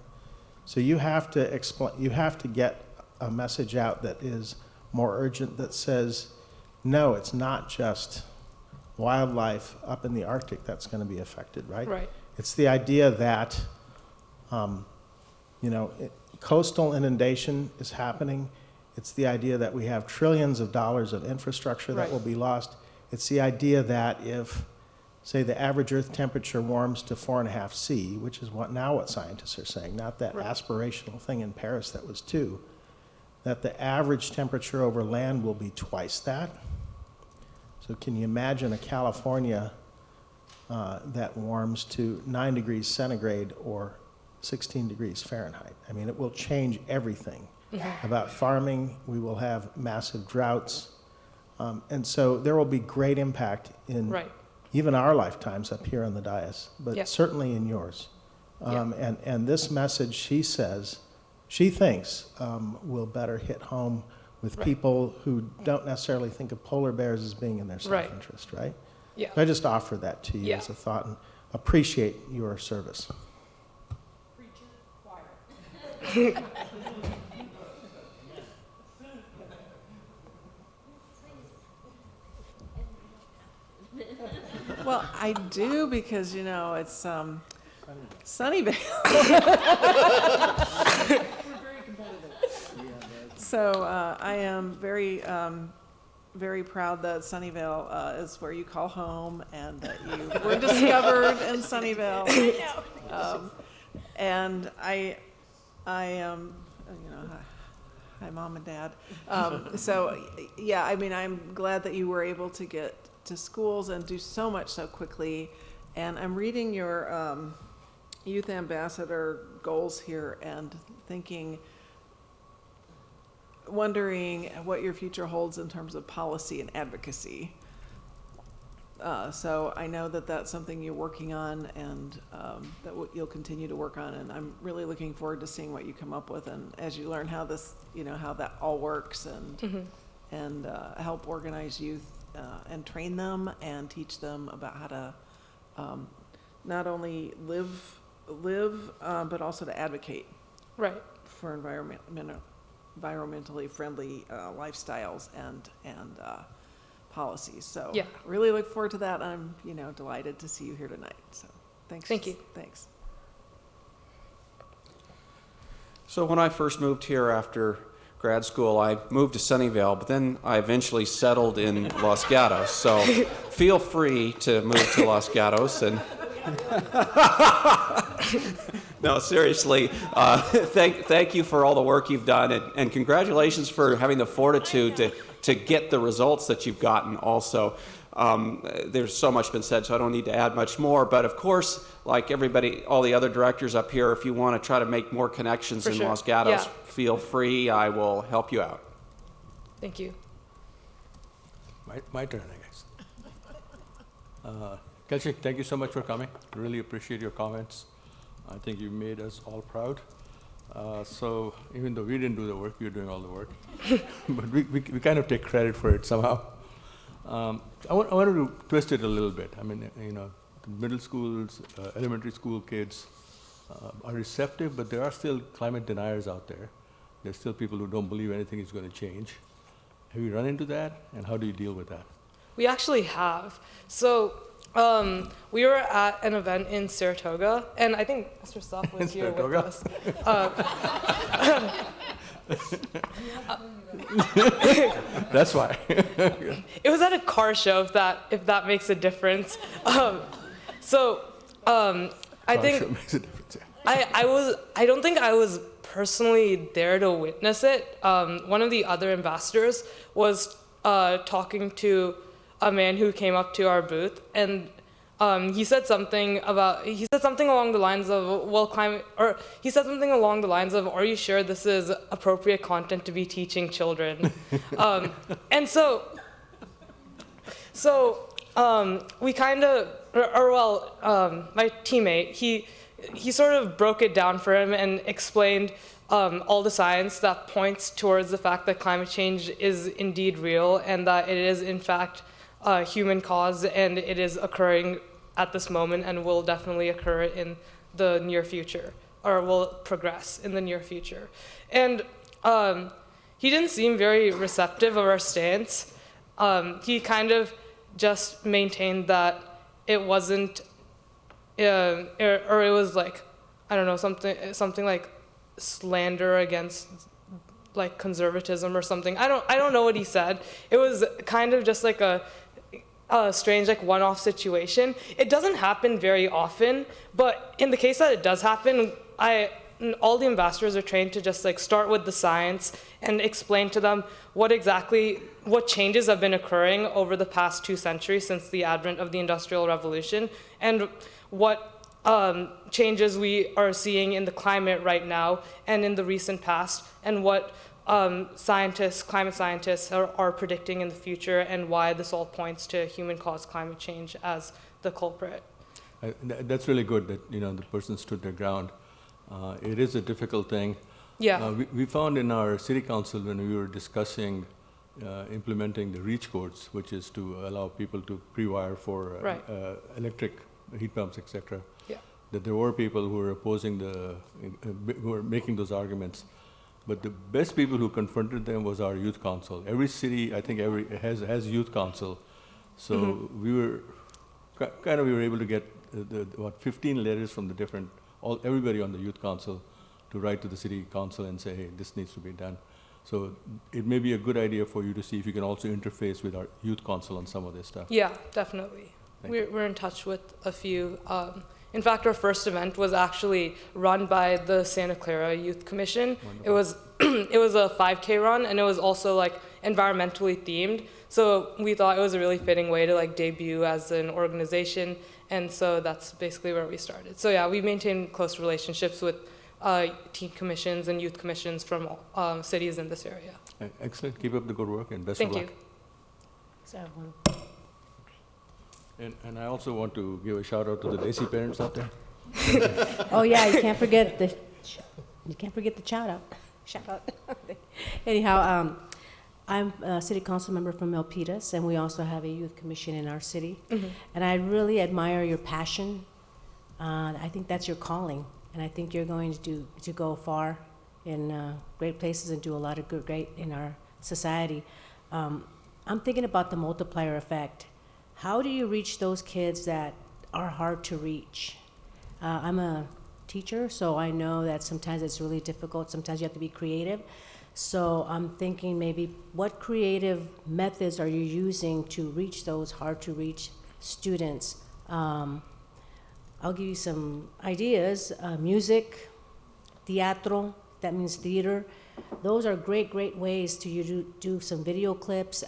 So you have to explain, you have to get a message out that is more urgent, that says, no, it's not just wildlife up in the Arctic that's going to be affected, right? Right. It's the idea that, coastal inundation is happening. It's the idea that we have trillions of dollars of infrastructure that Right. will be lost. It's the idea that if, say, the average Earth temperature warms to 4.5 C, which is what scientists are saying, not that Right. aspirational thing in Paris that was 2, that the average temperature over land will be twice that. So can you imagine a California that warms to 9 degrees centigrade or 16 degrees Fahrenheit? I mean, it will change everything about farming. We will have massive droughts. And so there will be great impact in Right. even our lifetimes up here on the dais, but Yeah. certainly in yours. Yeah. And this message, she says, she thinks will better hit home with Right. people who don't necessarily think of polar bears as being in their Right. self-interest, right? Yeah. So I just offer that to you Yeah. as a thought and appreciate your service. Well, I do because, it's Sunnyvale. So I am very, very proud that Sunnyvale is where you call home and that you were discovered in Sunnyvale. And I am, hi, Mom and Dad. So, yeah, I mean, I'm glad that you were able to get to schools and do so much so quickly. And I'm reading your youth ambassador goals here and wondering what your future holds in terms of policy and advocacy. So I know that that's something you're working on and that you'll continue to work on. And I'm really looking forward to seeing what you come up with. And as you learn how this, how that all works and help organize youth and train them and teach them about how to not only live, but also to advocate Right. for environmentally friendly lifestyles and policies. So Yeah. really look forward to that. I'm delighted to see you here tonight. So thanks. Thank you. Thanks. So when I first moved here after grad school, I moved to Sunnyvale, but then I eventually settled in Los Gatos. So feel free to move to Los Gatos and no, seriously, thank you for all the work you've done, and congratulations for having the fortitude to get the results that you've gotten also. There's so much been said, so I don't need to add much more, but of course, like everybody, all the other directors up here, if you want to try to make more connections For in sure. Los Gatos, Yeah. feel free, I will help you out. Thank you. My turn, I guess. Kelsey, thank you so much for coming. Really appreciate your comments. I think you made us all proud. So even though we didn't do the work, you're doing all the work. But we kind of take credit for it somehow. I wanted to twist it a little bit. I mean, the middle schools, elementary school kids are receptive, but there are still climate deniers out there. There's still people who don't believe anything is going to change. Have you run into that, and how do you deal with that? We actually have. So we were at an event in Saratoga, and I think Mr. Stock was here with us. That's why. It was at a car show, if that makes a difference. I think Sure makes a difference, yeah. I don't think I was personally there to witness it. One of the other ambassadors was talking to a man who came up to our booth, and he said something along the lines of, are you sure this is appropriate content to be teaching children? And so we kind of, my teammate, he sort of broke it down for him and explained all the science that points towards the fact that climate change is indeed real and that it is in fact human caused, and it is occurring at this moment and will definitely occur in the near future, or will progress in the near future. And he didn't seem very receptive of our stance. He kind of just maintained that it wasn't, or it was like, I don't know, something like slander against like conservatism or something. I don't know what he said. It was kind of just like a strange, like one-off situation. It doesn't happen very often, but in the case that it does happen, all the ambassadors are trained to just like start with the science and explain to them what changes have been occurring over the past 2 centuries since the advent of the Industrial Revolution, and what changes we are seeing in the climate right now and in the recent past, and what climate scientists are predicting in the future, and why this all points to human-caused climate change as the culprit. That's really good that the person stood their ground. It is a difficult thing. Yeah. We found in our city council when we were discussing implementing the REACH codes, which is to allow people to pre-wire for electric heat pumps, etc. Yeah. That there were people who were opposing who were making those arguments. But the best people who confronted them was our youth council. Every city, I think, has youth council. So we were able to get 15 letters from everybody on the youth council to write to the city council and say, hey, this needs to be done. So it may be a good idea for you to see if you can also interface with our youth council on some of this stuff. Yeah, definitely. We're in touch with a few. In fact, our first event was actually run by the Santa Clara Youth Commission. Wonderful. It was a 5K run, and it was also like environmentally themed. So we thought it was a really fitting way to like debut as an organization, and so that's basically where we started. So yeah, we maintain close relationships with teen commissions and youth commissions from cities in this area. Excellent. Keep up the good work, and best of luck. Thank you. And I also want to give a shout out to the Desi parents out there. Oh yeah, you can't forget the shout out. Anyhow, I'm a city council member from Milpitas, and we also have a youth commission in our city. And I really admire your passion. I think that's your calling, and I think you're going to go far in great places and do a lot of great in our society. I'm thinking about the multiplier effect. How do you reach those kids that are hard to reach? I'm a teacher, so I know that sometimes it's really difficult. Sometimes you have to be creative. So I'm thinking maybe what creative methods are you using to reach those hard to reach students? I'll give you some ideas. Music, teatro, that means theater. Those are great ways to do some video clips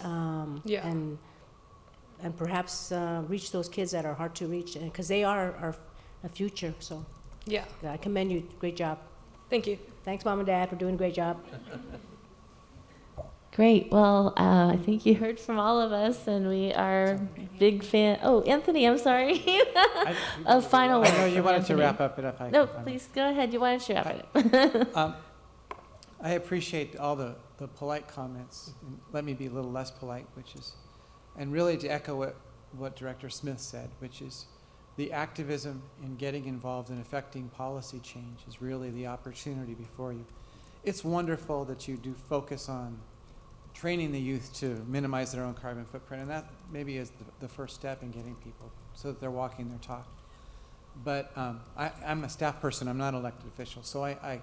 and perhaps reach those kids that are hard to reach, because they are our future. So yeah, I commend you. Great job. Thank you. Thanks, Mom and Dad, for doing a great job. Great. Well, I think you heard from all of us, and we are big fan. Oh, Anthony, I'm sorry. A final word. I know you from wanted Anthony. to wrap up, but if I No, please go ahead. You wanted to wrap it up. I appreciate all the polite comments. And let me be a little less polite, and really to echo what Director Smith said, which is the activism in getting involved in affecting policy change is really the opportunity before you. It's wonderful that you do focus on training the youth to minimize their own carbon footprint, and that maybe is the first step in getting people so that they're walking their talk. But I'm a staff person, I'm not an elected official, so I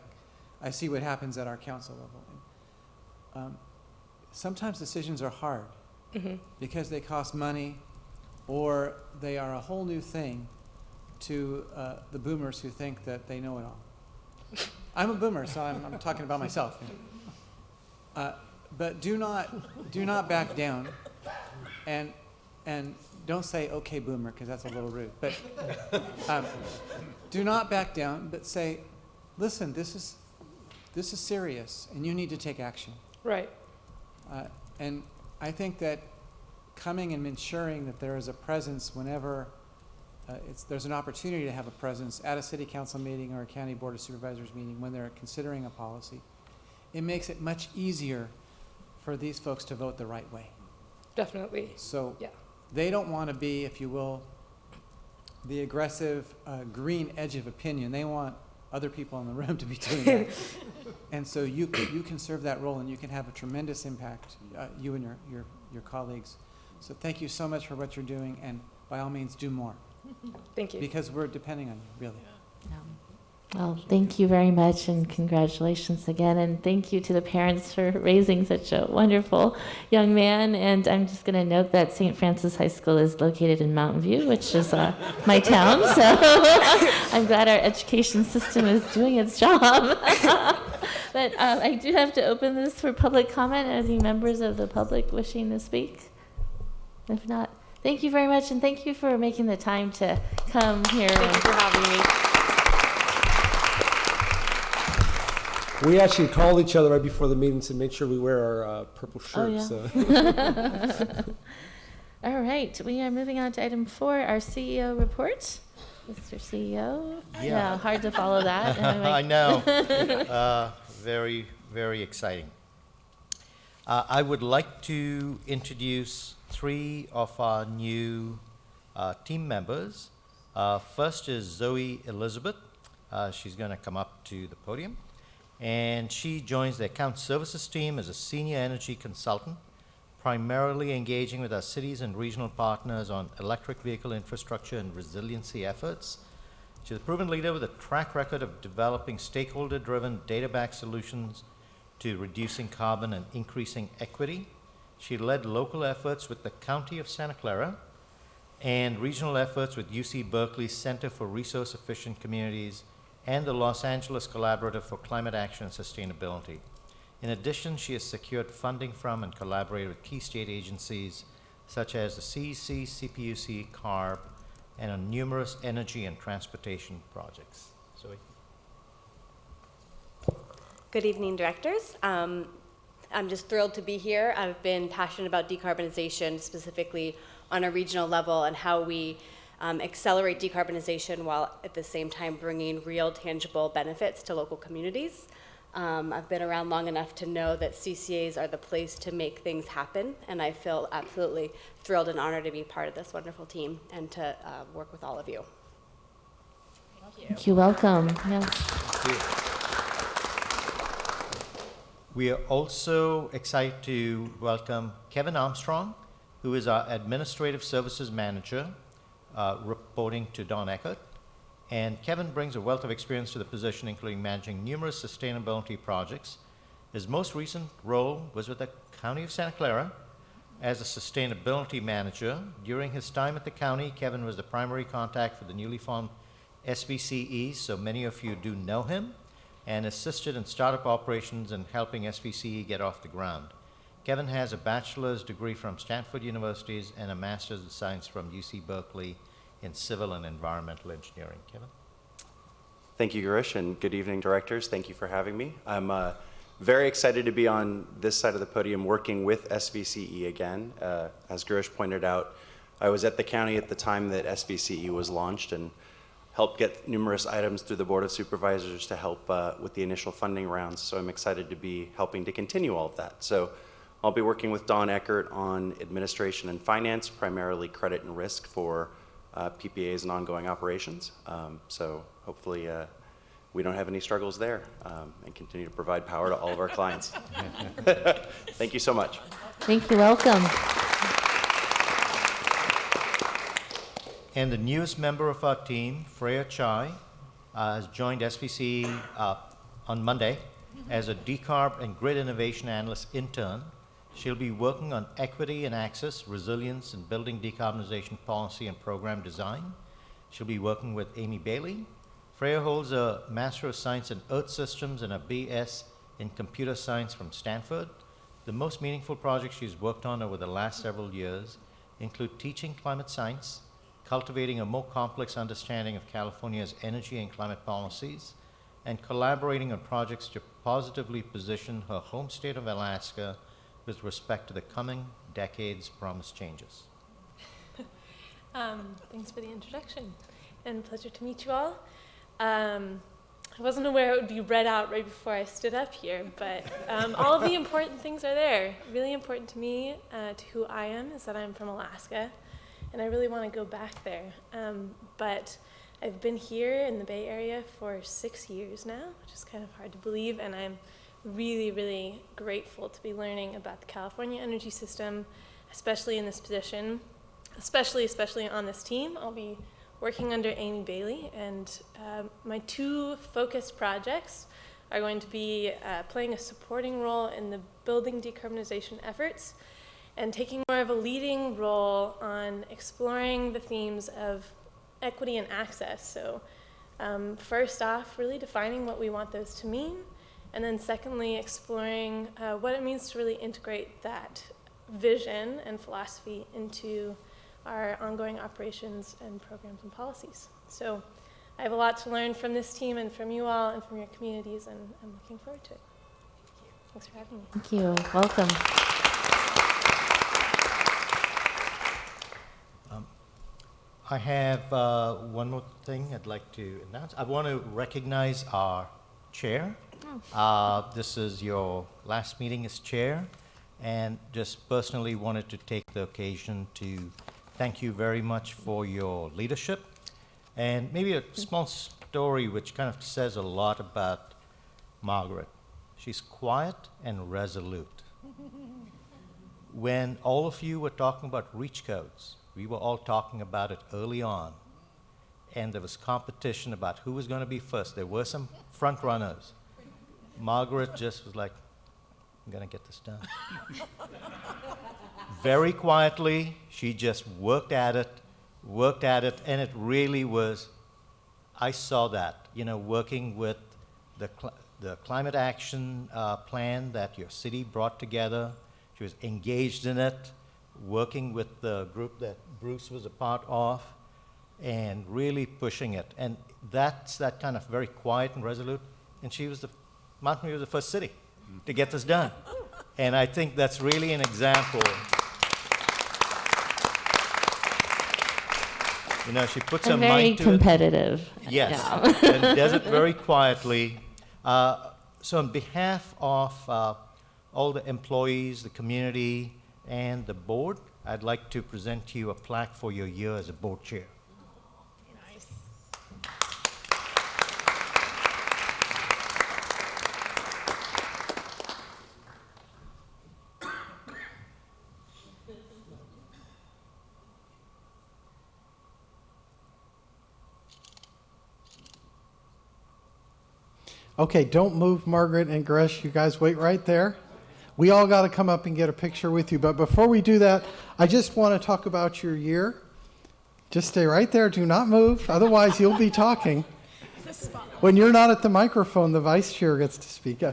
see what happens at our council level. Sometimes decisions are hard because they cost money, or they are a whole new thing to the boomers who think that they know it all. I'm a boomer, so I'm talking about myself. But do not back down, and and don't say, okay, boomer, because that's a little rude. But do not back down, but say, listen, this is serious, and you need to take action. Right. And I think that coming and ensuring that there is a presence whenever there's an opportunity to have a presence at a city council meeting or a county board of supervisors meeting when they're considering a policy, it makes it much easier for these folks to vote the right way. Definitely. So yeah. They don't want to be, if you will, the aggressive green edge of opinion. They want other people in the room to be doing that. And so you can serve that role, and you can have a tremendous impact, you and your colleagues. So thank you so much for what you're doing, and by all means, do more. Thank you. Because we're depending on you, really. Well, thank you very much, and congratulations again. And thank you to the parents for raising such a wonderful young man. And I'm just going to note that St. Francis High School is located in Mountain View, which is my town. So I'm glad our education system is doing its job. But I do have to open this for public comment. Any members of the public wishing to speak? If not, thank you very much, and thank you for making the time to come here. Thank you for having me. We actually called each other right before the meeting to make sure we wear our purple shirts. Oh, yeah. So. All right, we are moving on to item 4, our CEO report. Mr. CEO? Yeah. Hard to follow that. I know. Very, very exciting. I would like to introduce 3 of our new team members. First is Zoe Elizabeth. She's going to come up to the podium. And she joins the account services team as a senior energy consultant, primarily engaging with our cities and regional partners on electric vehicle infrastructure and resiliency efforts. She's a proven leader with a track record of developing stakeholder-driven, data-backed solutions to reducing carbon and increasing equity. She led local efforts with the County of Santa Clara and regional efforts with UC Berkeley's Center for Resource Efficient Communities and the Los Angeles Collaborative for Climate Action and Sustainability. In addition, she has secured funding from and collaborated with key state agencies such as the CEC, CPUC, CARB, and on numerous energy and transportation projects. Zoe. Good evening, directors. I'm just thrilled to be here. I've been passionate about decarbonization, specifically on a regional level, and how we accelerate decarbonization while at the same time bringing real tangible benefits to local communities. I've been around long enough to know that CCAs are the place to make things happen, and I feel absolutely thrilled and honored to be part of this wonderful team and to work with all of you. Thank you. Welcome. Yes. Thank you. We are also excited to welcome Kevin Armstrong, who is our Administrative Services Manager, reporting to Don Eckert. And Kevin brings a wealth of experience to the position, including managing numerous sustainability projects. His most recent role was with the County of Santa Clara as a sustainability manager. During his time at the county, Kevin was the primary contact for the newly formed SVCE, so many of you do know him, and assisted in startup operations and helping SVCE get off the ground. Kevin has a bachelor's degree from Stanford Universities and a master's of science from UC Berkeley in civil and environmental engineering. Kevin? Thank you, Girish, and good evening, directors. Thank you for having me. I'm very excited to be on this side of the podium working with SVCE again. As Girish pointed out, I was at the county at the time that SVCE was launched and helped get numerous items through the Board of Supervisors to help with the initial funding rounds, so I'm excited to be helping to continue all of that. So I'll be working with Don Eckert on administration and finance, primarily credit and risk for PPAs and ongoing operations. So hopefully we don't have any struggles there and continue to provide power to all of our clients. Thank you so much. Thank you. Welcome. And the newest member of our team, Freya Chai, has joined SVC on Monday as a decarb and grid innovation analyst intern. She'll be working on equity and access, resilience, and building decarbonization policy and program design. She'll be working with Amy Bailey. Freya holds a Master of Science in Earth Systems and a BS in Computer Science from Stanford. The most meaningful projects she's worked on over the last several years include teaching climate science, cultivating a more complex understanding of California's energy and climate policies, and collaborating on projects to positively position her home state of Alaska with respect to the coming decade's promised changes. Thanks for the introduction, and pleasure to meet you all. I wasn't aware it would be read out right before I stood up here, but all of the important things are there. Really important to me, to who I am, is that I'm from Alaska, and I really want to go back there. But I've been here in the Bay Area for 6 years now, which is kind of hard to believe, and I'm really, really grateful to be learning about the California energy system, especially in this position, especially on this team. I'll be working under Amy Bailey, and my two focused projects are going to be playing a supporting role in the building decarbonization efforts and taking more of a leading role on exploring the themes of equity and access. So first off, really defining what we want those to mean, and then secondly, exploring what it means to really integrate that vision and philosophy into our ongoing operations and programs and policies. So I have a lot to learn from this team and from you all and from your communities, and I'm looking forward to it. Thanks for having me. Thank you. Welcome. I have one more thing I'd like to announce. I want to recognize our chair. This is your last meeting as chair, and just personally wanted to take the occasion to thank you very much for your leadership, and maybe a small story which kind of says a lot about Margaret. She's quiet and resolute. When all of you were talking about reach codes, we were all talking about it early on, and there was competition about who was going to be first. There were some front runners. Margaret just was like, I'm going to get this done. Very quietly, she just worked at it, and it really was, I saw that, working with the climate action plan that your city brought together. She was engaged in it, working with the group that Bruce was a part of, and really pushing it. And that's that kind of very quiet and resolute. And Mountain View was the first city to get this done. And I think that's really an example. She puts her mind to it. Very competitive. Yes, Yeah. and does it very quietly. So on behalf of all the employees, the community, and the board, I'd like to present to you a plaque for your year as a board chair. Nice. Okay, don't move, Margaret and Gresh. You guys wait right there. We all got to come up and get a picture with you. But before we do that, I just want to talk about your year. Just stay right there. Do not move. Otherwise, you'll be talking. When you're not at the microphone, the vice chair gets to speak.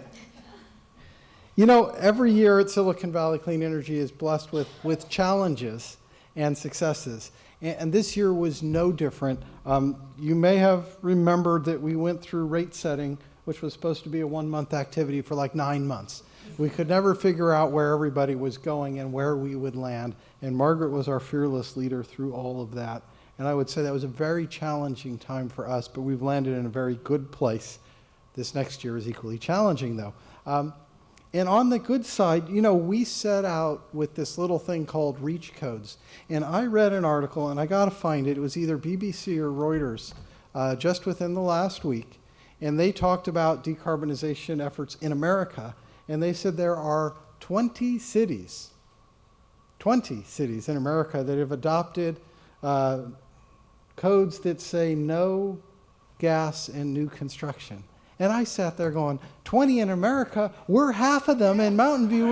Every year at Silicon Valley Clean Energy is blessed with challenges and successes. And this year was no different. You may have remembered that we went through rate setting, which was supposed to be a 1-month activity for like 9 months. We could never figure out where everybody was going and where we would land. And Margaret was our fearless leader through all of that. And I would say that was a very challenging time for us, but we've landed in a very good place. This next year is equally challenging, though. And on the good side, we set out with this little thing called reach codes. And I read an article, and I got to find it. It was either BBC or Reuters just within the last week. And they talked about decarbonization efforts in America. And they said there are 20 cities in America that have adopted codes that say no gas in new construction. And I sat there going, 20 in America, we're half of them, and Mountain View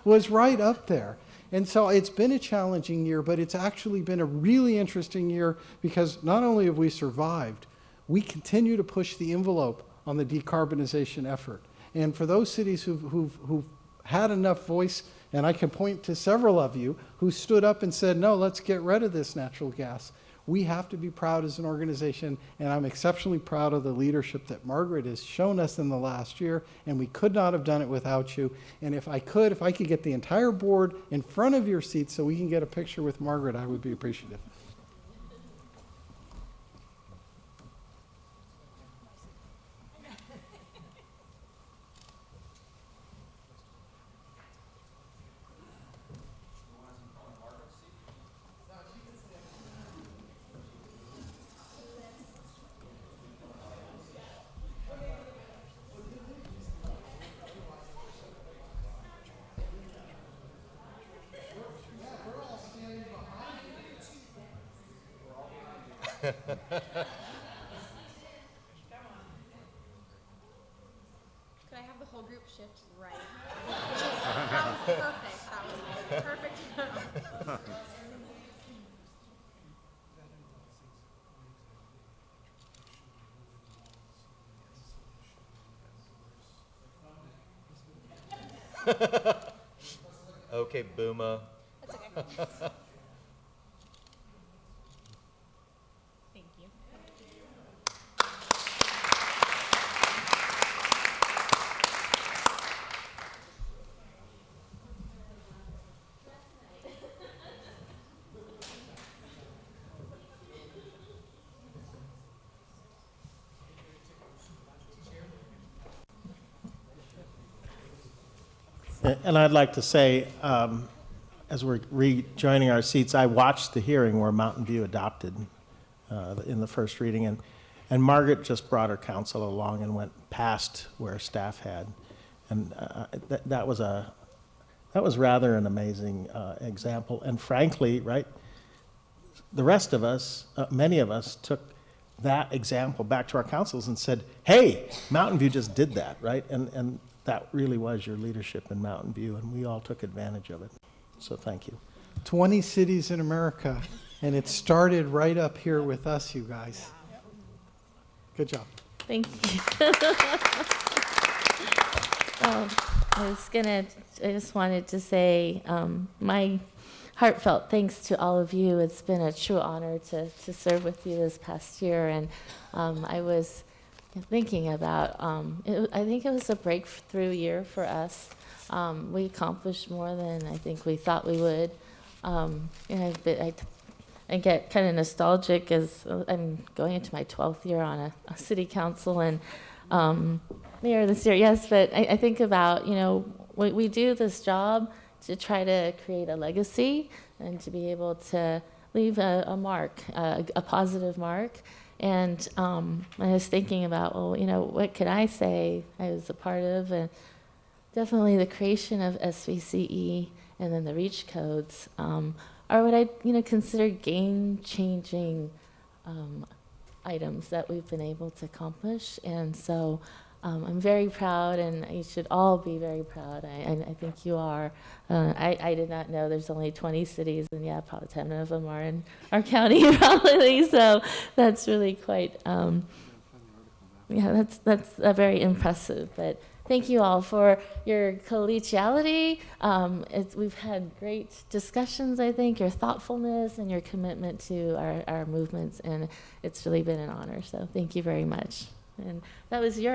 was right up there. And so it's been a challenging year, but it's actually been a really interesting year because not only have we survived, we continue to push the envelope on the decarbonization effort. And for those cities who've had enough voice And I can point to several of you who stood up and said, no, let's get rid of this natural gas. We have to be proud as an organization, and I'm exceptionally proud of the leadership that Margaret has shown us in the last year, and we could not have done it without you. And if I could get the entire board in front of your seats so we can get a picture with Margaret, I would be appreciative. Could I have the whole group shift right? That was perfect. That was perfect. Okay, boomer. That's okay. Thank you. And I'd like to say, as we're rejoining our seats, I watched the hearing where Mountain View adopted in the first reading, and Margaret just brought her counsel along and went past where staff had, and that was rather an amazing example. And frankly, right, the rest of us, many of us, took that example back to our councils and said, "Hey, Mountain View just did that," right? And that really was your leadership in Mountain View, and we all took advantage of it. So thank you. 20 cities in America, and it started right up here with us, you guys. Good job. Thank you. I just wanted to say my heartfelt thanks to all of you. It's been a true honor to serve with you this past year, and I was thinking about, I think it was a breakthrough year for us. We accomplished more than I think we thought we would. I get kind of nostalgic as I'm going into my 12th year on a city council and mayor this year, yes, but I think about, we do this job to try to create a legacy and to be able to leave a mark, a positive mark. And I was thinking about, what could I say I was a part of? And definitely the creation of SVCE and then the REACH codes are what I consider game-changing items that we've been able to accomplish. And so I'm very proud, and you should all be very proud. I think you are. I did not know there's only 20 cities, and yeah, probably 10 of them are in our county, probably. So that's really quite, that's very impressive. But thank you all for your collegiality. We've had great discussions, I think, your thoughtfulness and your commitment to our movements, and it's really been an honor. So thank you very much. And that was your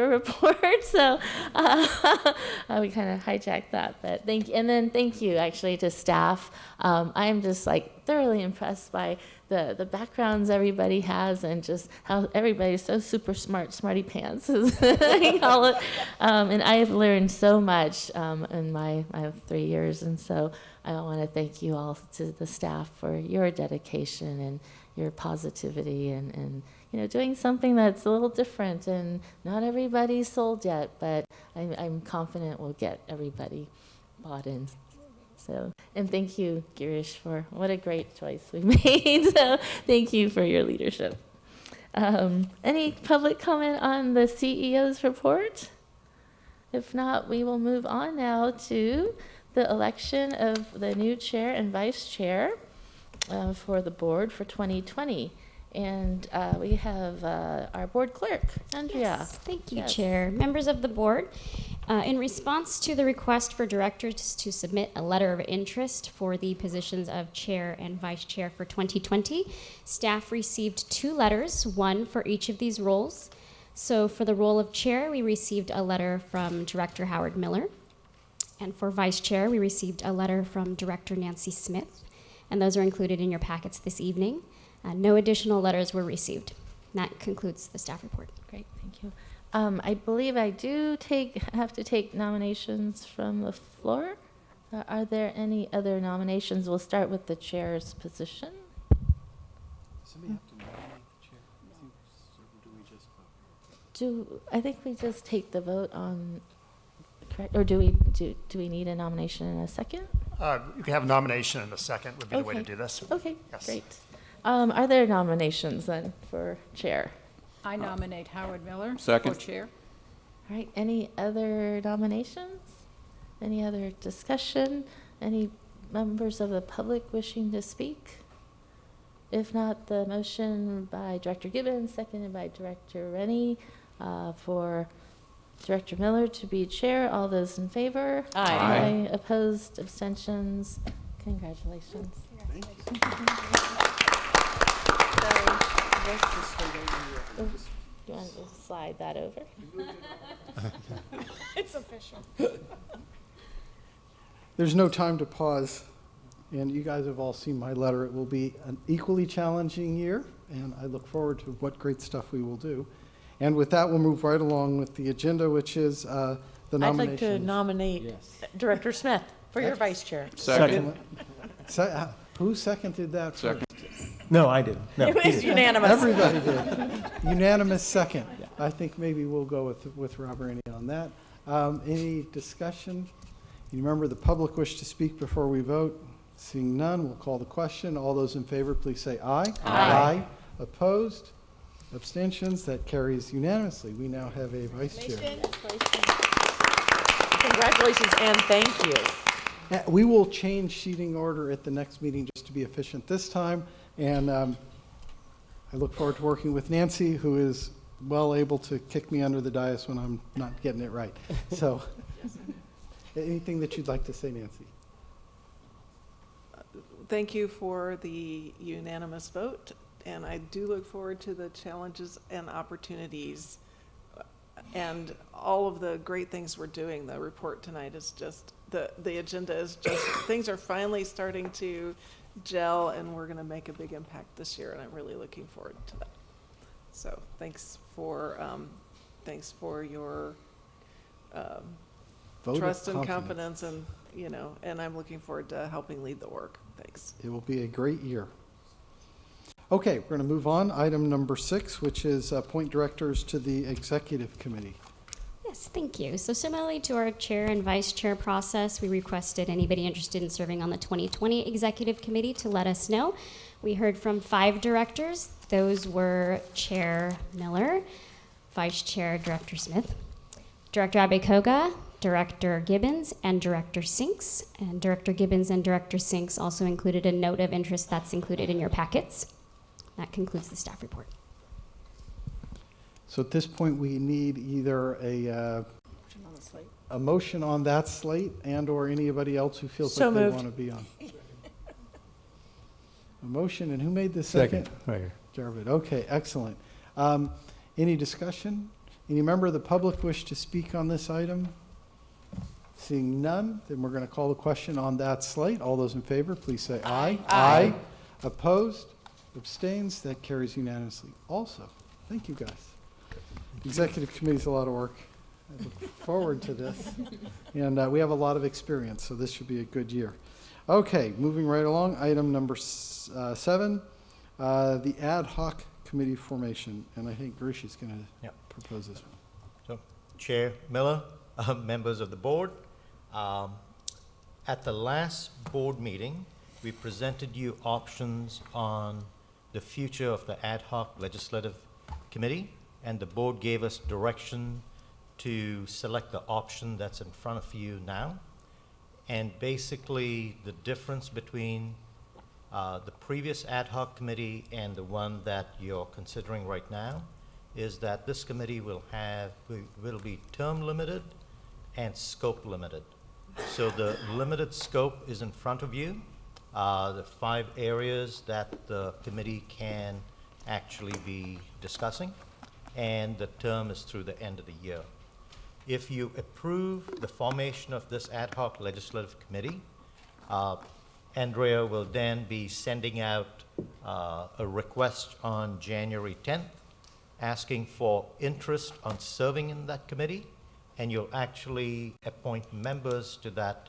report, so we kind of hijacked that. But thank you, and then thank you actually to staff. I am just thoroughly impressed by the backgrounds everybody has, and just how everybody's so super smart, smarty pants, as I call it. And I have learned so much in my 3 years, and so I want to thank you all to the staff for your dedication and your positivity and doing something that's a little different, and not everybody's sold yet, but I'm confident we'll get everybody bought in. So, and thank you, Girish, for what a great choice we made. So thank you for your leadership. Any public comment on the CEO's report? If not, we will move on now to the election of the new chair and vice chair for the board for 2020. And we have our board clerk, Andrea. Yes, thank you, Chair. Members of the board, In response to the request for directors to submit a letter of interest for the positions of chair and vice chair for 2020, staff received 2 letters, one for each of these roles. So for the role of chair, we received a letter from Director Howard Miller. And for vice chair, we received a letter from Director Nancy Smith. And those are included in your packets this evening. No additional letters were received. And that concludes the staff report. Great, thank you. I believe I do have to take nominations from the floor. Are there any other nominations? We'll start with the chair's position. Somebody have to nominate the chair? Do we just vote? I think we just take the vote on, correct? Or do we need a nomination in a second? You can have a nomination in a second would be the way to Okay. do this. Okay, Yes. great. Are there nominations then for chair? I nominate Howard Miller Second. for chair. All right, any other nominations? Any other discussion? Any members of the public wishing to speak? If not, the motion by Director Gibbons, seconded by Director Rennie, for Director Miller to be chair. All those in favor? Aye. Opposed, abstentions? Congratulations. Do you want to slide that over? It's official. There's no time to pause, and you guys have all seen my letter. It will be an equally challenging year, and I look forward to what great stuff we will do. And with that, we'll move right along with the agenda, which is the I'd nomination. like to nominate Director Smith for your vice chair. Second. Who seconded that first? No, I didn't. No, It he was didn't. unanimous. Everybody did. Unanimous second. I think maybe we'll go with Robert Rennie on that. Any discussion? Any member of the public wish to speak before we vote? Seeing none, we'll call the question. All those in favor, please say aye. Aye. Opposed? Abstentions? That carries unanimously. We now have a vice chair. Congratulations and thank you. We will change seating order at the next meeting just to be efficient this time. And I look forward to working with Nancy, who is well able to kick me under the dais when I'm not getting it right. So, anything that you'd like to say, Nancy? Thank you for the unanimous vote, and I do look forward to the challenges and opportunities and all of the great things we're doing. The report tonight is just, the agenda is just, things are finally starting to gel, and we're going to make a big impact this year, and I'm really looking forward to that. So thanks for your Vote of trust and confidence. confidence, and and I'm looking forward to helping lead the work. Thanks. It will be a great year. Okay, we're going to move on. Item number 6, which is appoint directors to the executive committee. Yes, thank you. So similarly to our chair and vice chair process, we requested anybody interested in serving on the 2020 executive committee to let us know. We heard from 5 directors. Those were Chair Miller, Vice Chair Director Smith, Director Abekoga, Director Gibbons, and Director Sinks. And Director Gibbons and Director Sinks also included a note of interest that's included in your packets. That concludes the staff report. So at this point, we need either a motion on that slate and/or anybody else who feels So like they moved. want to be on. A motion, and who made the second? Second, right here. Jarvid. Okay, excellent. Any discussion? Any member of the public wish to speak on this item? Seeing none, then we're going to call the question on that slate. All those in favor, please say aye. Aye. Opposed? Abstains? That carries unanimously. Also, thank you guys. Executive committee's a lot of work. I look forward to this. And we have a lot of experience, so this should be a good year. Okay, moving right along, item number 7, the ad hoc committee formation. And I think Girish is going to propose this one. So, Chair Miller, members of the board, at the last board meeting, we presented you options on the future of the ad hoc legislative committee, and the board gave us direction to select the option that's in front of you now. And basically, the difference between the previous ad hoc committee and the one that you're considering right now is that this committee will be term limited and scope limited. So the limited scope is in front of you. The 5 areas that the committee can actually be discussing, and the term is through the end of the year. If you approve the formation of this ad hoc legislative committee, Andrea will then be sending out a request on January 10th, asking for interest on serving in that committee, and you'll actually appoint members to that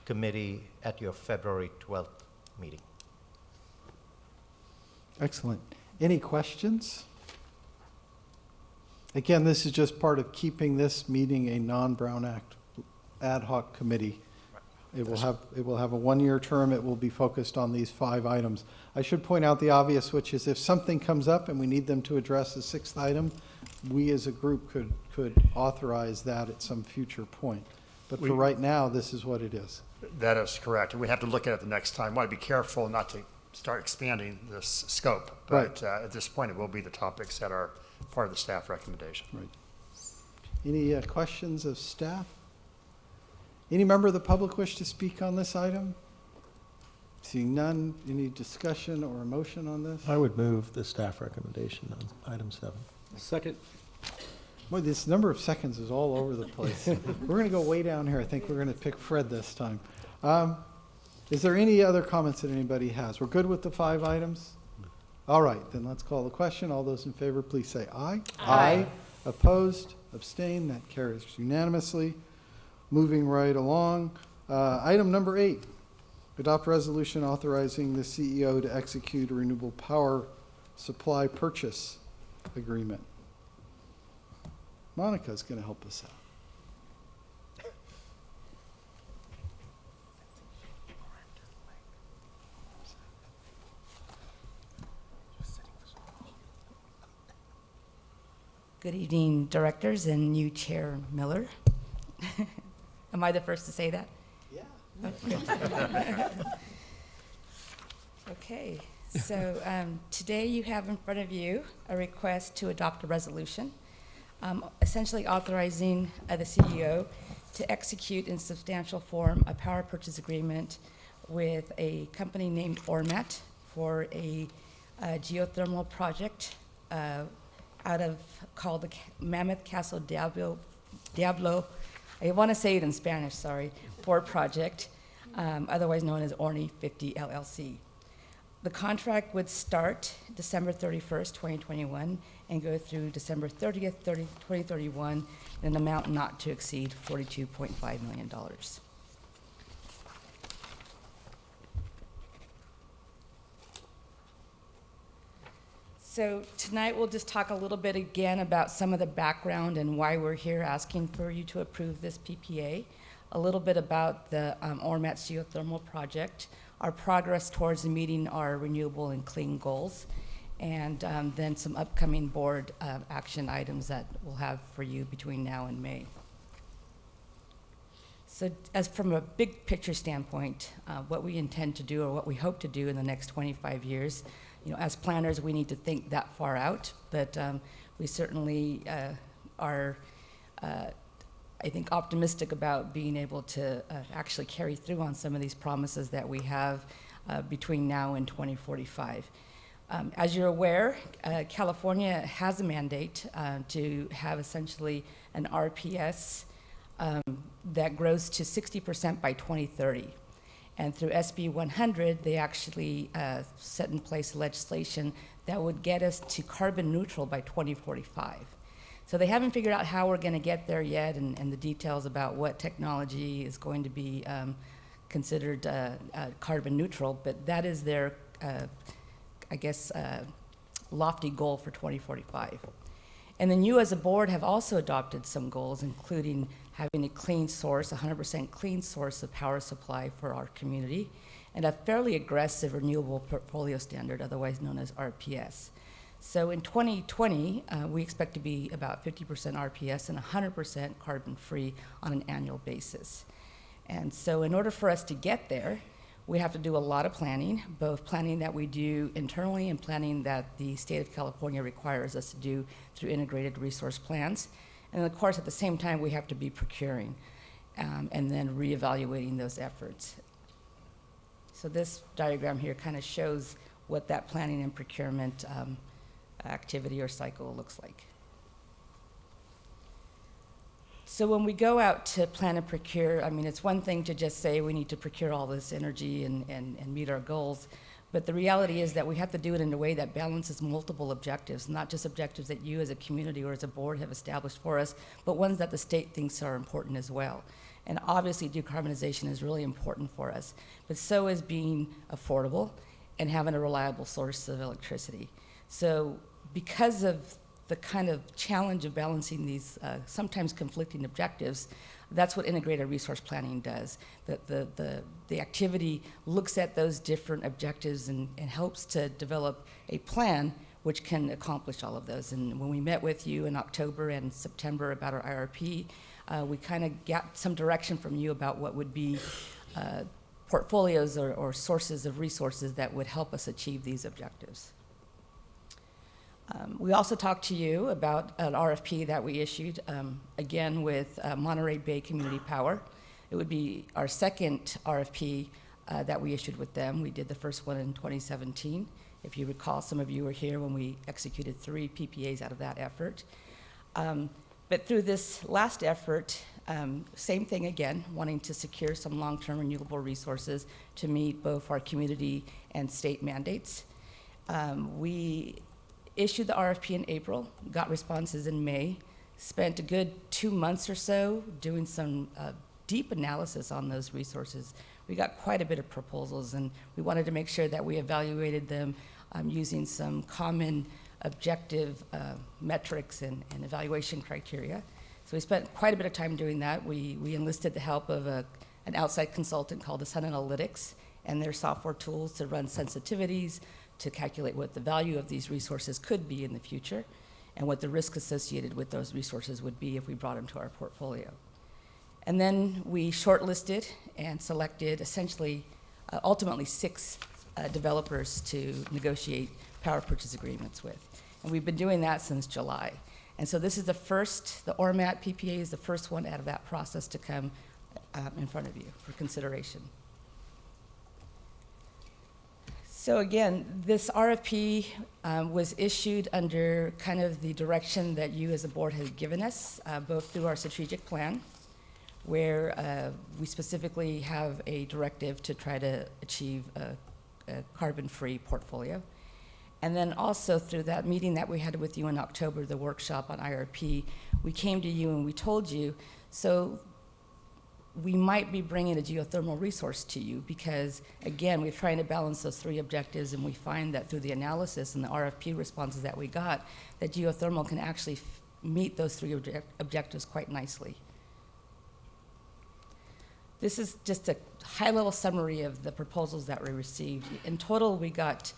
committee at your February 12th meeting. Excellent. Any questions? Again, this is just part of keeping this meeting a non-Brown Act ad hoc committee. It will have a 1-year term. It will be focused on these 5 items. I should point out the obvious, which is if something comes up and we need them to address the 6th item, we as a group could authorize that at some future point. But for right now, this is what it is. That is correct. And we have to look at it the next time. Want to be careful not to start expanding this scope. But at this point, it will be the topics that are part of the staff recommendation. Right. Any questions of staff? Any member of the public wish to speak on this item? Seeing none, any discussion or a motion on this? I would move the staff recommendation on item 7. Second. Boy, this number of seconds is all over the place. We're going to go way down here. I think we're going to pick Fred this time. Is there any other comments that anybody has? We're good with the 5 items? All right, then let's call the question. All those in favor, please say aye. Aye. Opposed? Abstained? That carries unanimously. Moving right along. Item number 8, adopt resolution authorizing the CEO to execute a renewable power supply purchase agreement. Monica's going to help us out. Good evening, directors and new Chair Miller. Am I the first to say that? Yeah. Okay, so today you have in front of you a request to adopt a resolution, essentially authorizing the CEO to execute in substantial form a power purchase agreement with a company named Ormat for a geothermal project called the Mammoth Castle Diablo, I want to say it in Spanish, sorry, Ford project, otherwise known as Orny 50 LLC. The contract would start December 31st, 2021, and go through December 30th, 2031, in an amount not to exceed $42.5 million. So tonight we'll just talk a little bit again about some of the background and why we're here asking for you to approve this PPA, a little bit about the Ormat geothermal project, our progress towards meeting our renewable and clean goals, and then some upcoming board action items that we'll have for you between now and May. So as from a big picture standpoint, what we intend to do or what we hope to do in the next 25 years, as planners, we need to think that far out, but we certainly are, I think, optimistic about being able to actually carry through on some of these promises that we have between now and 2045. As you're aware, California has a mandate to have essentially an RPS that grows to 60% by 2030. And through SB 100, they actually set in place legislation that would get us to carbon neutral by 2045. So they haven't figured out how we're going to get there yet, and the details about what technology is going to be considered carbon neutral, but that is their, lofty goal for 2045. And then you as a board have also adopted some goals, including having a clean source, 100% clean source of power supply for our community, and a fairly aggressive renewable portfolio standard, otherwise known as RPS. So in 2020, we expect to be about 50% RPS and 100% carbon-free on an annual basis. And so in order for us to get there, we have to do a lot of planning, both planning that we do internally and planning that the state of California requires us to do through integrated resource plans. And of course, at the same time, we have to be procuring and then reevaluating those efforts. So this diagram here kind of shows what that planning and procurement activity or cycle looks like. So when we go out to plan and procure, I mean, it's one thing to just say we need to procure all this energy and meet our goals, but the reality is that we have to do it in a way that balances multiple objectives, not just objectives that you as a community or as a board have established for us, but ones that the state thinks are important as well. And obviously decarbonization is really important for us, but so is being affordable and having a reliable source of electricity. So because of the kind of challenge of balancing these sometimes conflicting objectives, that's what integrated resource planning does. The activity looks at those different objectives and helps to develop a plan which can accomplish all of those. And when we met with you in October and September about our IRP, we kind of got some direction from you about what would be portfolios or sources of resources that would help us achieve these objectives. We also talked to you about an RFP that we issued, again with Monterey Bay Community Power. It would be our second RFP that we issued with them. We did the first one in 2017. If you recall, some of you were here when we executed 3 PPAs out of that effort. But through this last effort, same thing again, wanting to secure some long-term renewable resources to meet both our community and state mandates. We issued the RFP in April, got responses in May, spent a good 2 months or so doing some deep analysis on those resources. We got quite a bit of proposals, and we wanted to make sure that we evaluated them using some common objective metrics and evaluation criteria. So we spent quite a bit of time doing that. We enlisted the help of an outside consultant called the Sun Analytics and their software tools to run sensitivities, to calculate what the value of these resources could be in the future and what the risk associated with those resources would be if we brought them to our portfolio. And then we shortlisted and selected essentially, ultimately 6 developers to negotiate power purchase agreements with. And we've been doing that since July. And so this is the first, the ORMAT PPA is the first one out of that process to come in front of you for consideration. So again, this RFP was issued under kind of the direction that you as a board had given us, both through our strategic plan, where we specifically have a directive to try to achieve a carbon-free portfolio. And then also through that meeting that we had with you in October, the workshop on IRP, we came to you and we told you, so we might be bringing a geothermal resource to you because, again, we're trying to balance those 3 objectives, and we find that through the analysis and the RFP responses that we got, that geothermal can actually meet those 3 objectives quite nicely. This is just a high-level summary of the proposals that we received. In total, we got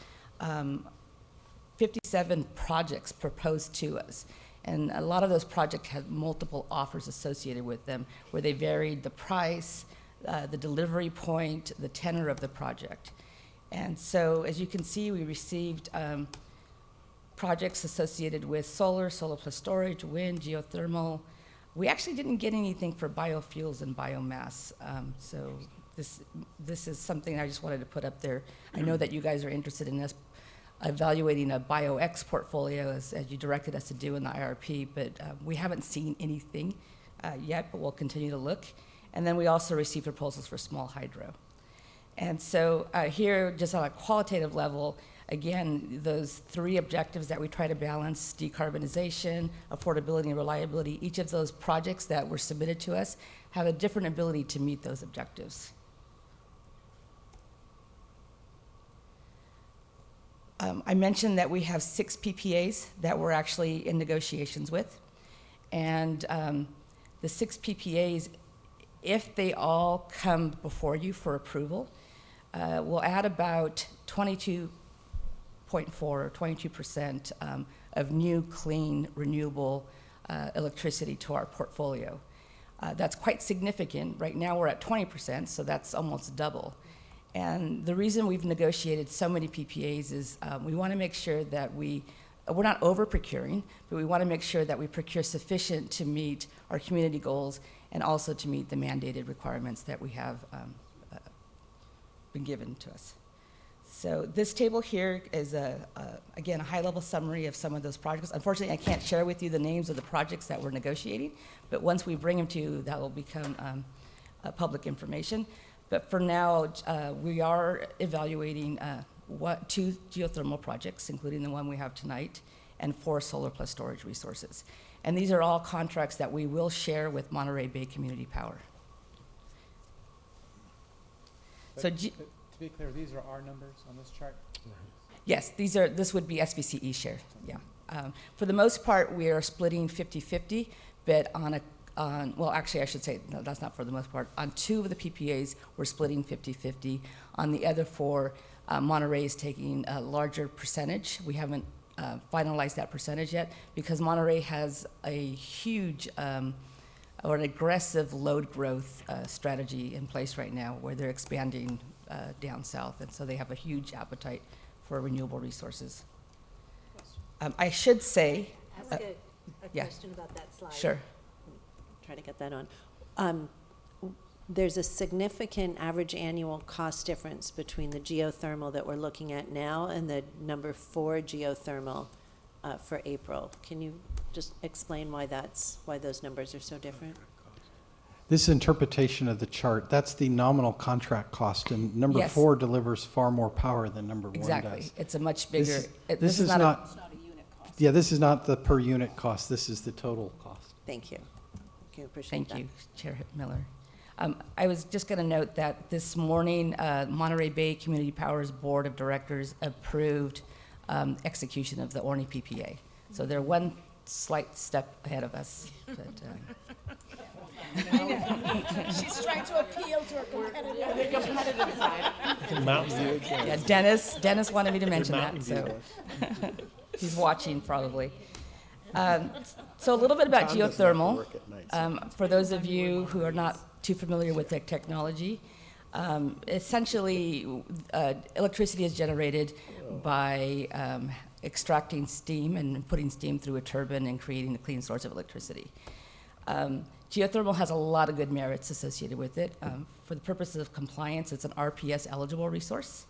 57 projects proposed to us. And a lot of those projects had multiple offers associated with them, where they varied the price, the delivery point, the tenor of the project. And so, as you can see, we received projects associated with solar plus storage, wind, geothermal. We actually didn't get anything for biofuels and biomass. So this is something I just wanted to put up there. I know that you guys are interested in us evaluating a BioX portfolio as you directed us to do in the IRP, but we haven't seen anything yet, but we'll continue to look. And then we also received proposals for small hydro. And so here, just on a qualitative level, again, those 3 objectives that we try to balance, decarbonization, affordability, and reliability, each of those projects that were submitted to us have a different ability to meet those objectives. I mentioned that we have 6 PPAs that we're actually in negotiations with. And the 6 PPAs, if they all come before you for approval, will add about 22.4 or 22% of new, clean, renewable electricity to our portfolio. That's quite significant. Right now we're at 20%, so that's almost double. And the reason we've negotiated so many PPAs is we want to make sure that we we're not over procuring, but we want to make sure that we procure sufficient to meet our community goals and also to meet the mandated requirements that we have been given to us. So this table here is, again, a high-level summary of some of those projects. Unfortunately, I can't share with you the names of the projects that we're negotiating, but once we bring them to you, that will become public information. But for now, we are evaluating 2 geothermal projects, including the one we have tonight, and 4 solar plus storage resources. And these are all contracts that we will share with Monterey Bay Community Power. So To be clear, these are our numbers on this chart? yes, this would be SVCE share, yeah. For the most part, we are splitting 50-50, but well, actually, I should say, no, that's not for the most part. On 2 of the PPAs, we're splitting 50-50. On the other 4, Monterey is taking a larger percentage. We haven't finalized that percentage yet because Monterey has a huge or an aggressive load growth strategy in place right now where they're expanding down south, and so they have a huge appetite for renewable resources. I should say... Ask a yeah. question about that slide. Sure. Try to get that on. There's a significant average annual cost difference between the geothermal that we're looking at now and the number 4 geothermal for April. Can you just explain why those numbers are so different? This interpretation of the chart, that's the nominal contract cost, and number Yes. 4 delivers far more power than number 1 Exactly. does. It's a much bigger... This is not a unit cost. Yeah, this is not the per unit cost. This is the total cost. Thank you. Appreciate Thank that. you, Chair Miller. I was just going to note that this morning, Monterey Bay Community Power's Board of Directors approved execution of the Orne PPA. So they're one slight step ahead of us. But, She's trying to appeal to her competitive side. Mountain View. yeah, Dennis wanted me to mention that, Mountain so he's watching probably. So a little bit about Tom doesn't have to geothermal. work at night, For those of you who are not too familiar with the technology, essentially electricity is generated by extracting steam and putting steam through a turbine and creating a clean source of electricity. Geothermal has a lot of good merits associated with it. For the purposes of compliance, it's an RPS eligible resource.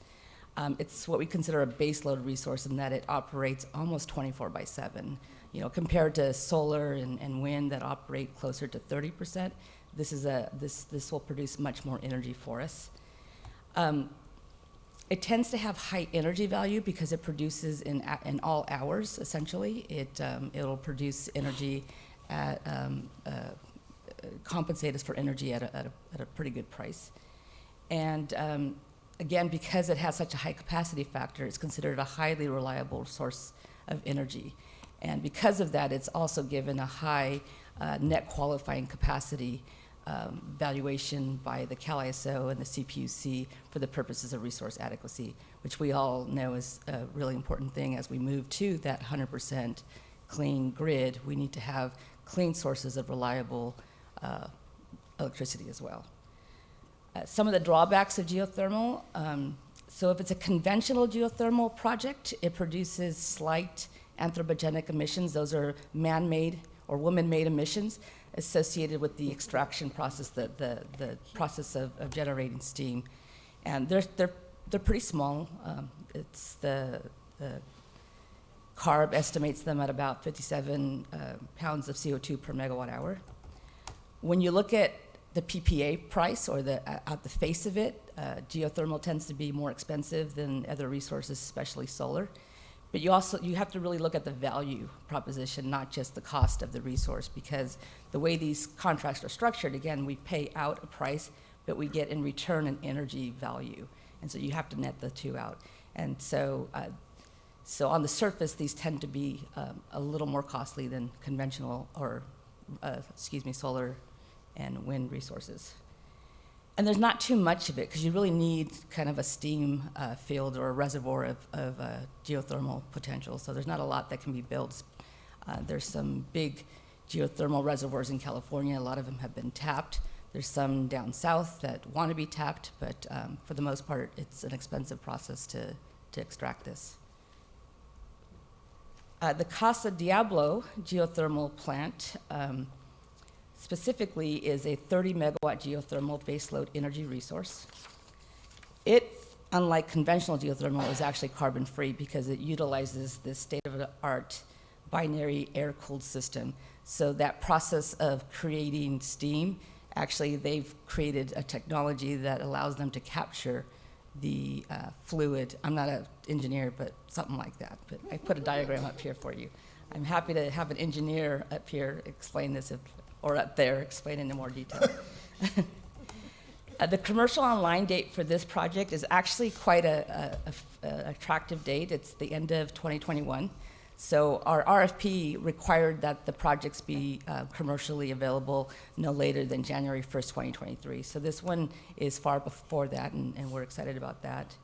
It's what we consider a baseload resource in that it operates almost 24/7. You know, compared to solar and wind that operate closer to 30%, this will produce much more energy for us. It tends to have high energy value because it produces in all hours. Essentially, it'll produce energy at compensate us for energy at a pretty good price, and again, because it has such a high capacity factor, it's considered a highly reliable source of energy. And because of that, it's also given a high net qualifying capacity valuation by the Cal ISO and the CPUC for the purposes of resource adequacy, which we all know is a really important thing as we move to that 100% clean grid. We need to have clean sources of reliable electricity as well. Some of the drawbacks of geothermal, so if it's a conventional geothermal project, it produces slight anthropogenic emissions. Those are man-made or woman-made emissions associated with the extraction process, the process of generating steam. And they're pretty small. It's the CARB estimates them at about 57 pounds of CO2 per megawatt hour. When you look at the PPA price or at the face of it, geothermal tends to be more expensive than other resources, especially solar. But you have to really look at the value proposition, not just the cost of the resource, because the way these contracts are structured, again, we pay out a price, but we get in return an energy value. And so you have to net the two out. And so on the surface, these tend to be a little more costly than conventional or, solar and wind resources. And there's not too much of it because you really need kind of a steam field or a reservoir of geothermal potential. So there's not a lot that can be built. There's some big geothermal reservoirs in California. A lot of them have been tapped. There's some down south that want to be tapped, but for the most part, it's an expensive process to extract this. The Casa Diablo geothermal plant specifically is a 30 megawatt geothermal baseload energy resource. It, unlike conventional geothermal, is actually carbon-free because it utilizes this state-of-the-art binary air-cooled system. So that process of creating steam, actually they've created a technology that allows them to capture the fluid. I'm not an engineer, but something like that. But I put a diagram up here for you. I'm happy to have an engineer up here explain this, or up there explain in more detail. The commercial online date for this project is actually quite a attractive date. It's the end of 2021. So our RFP required that the projects be commercially available no later than January 1st, 2023. So this one is far before that, and we're excited about that.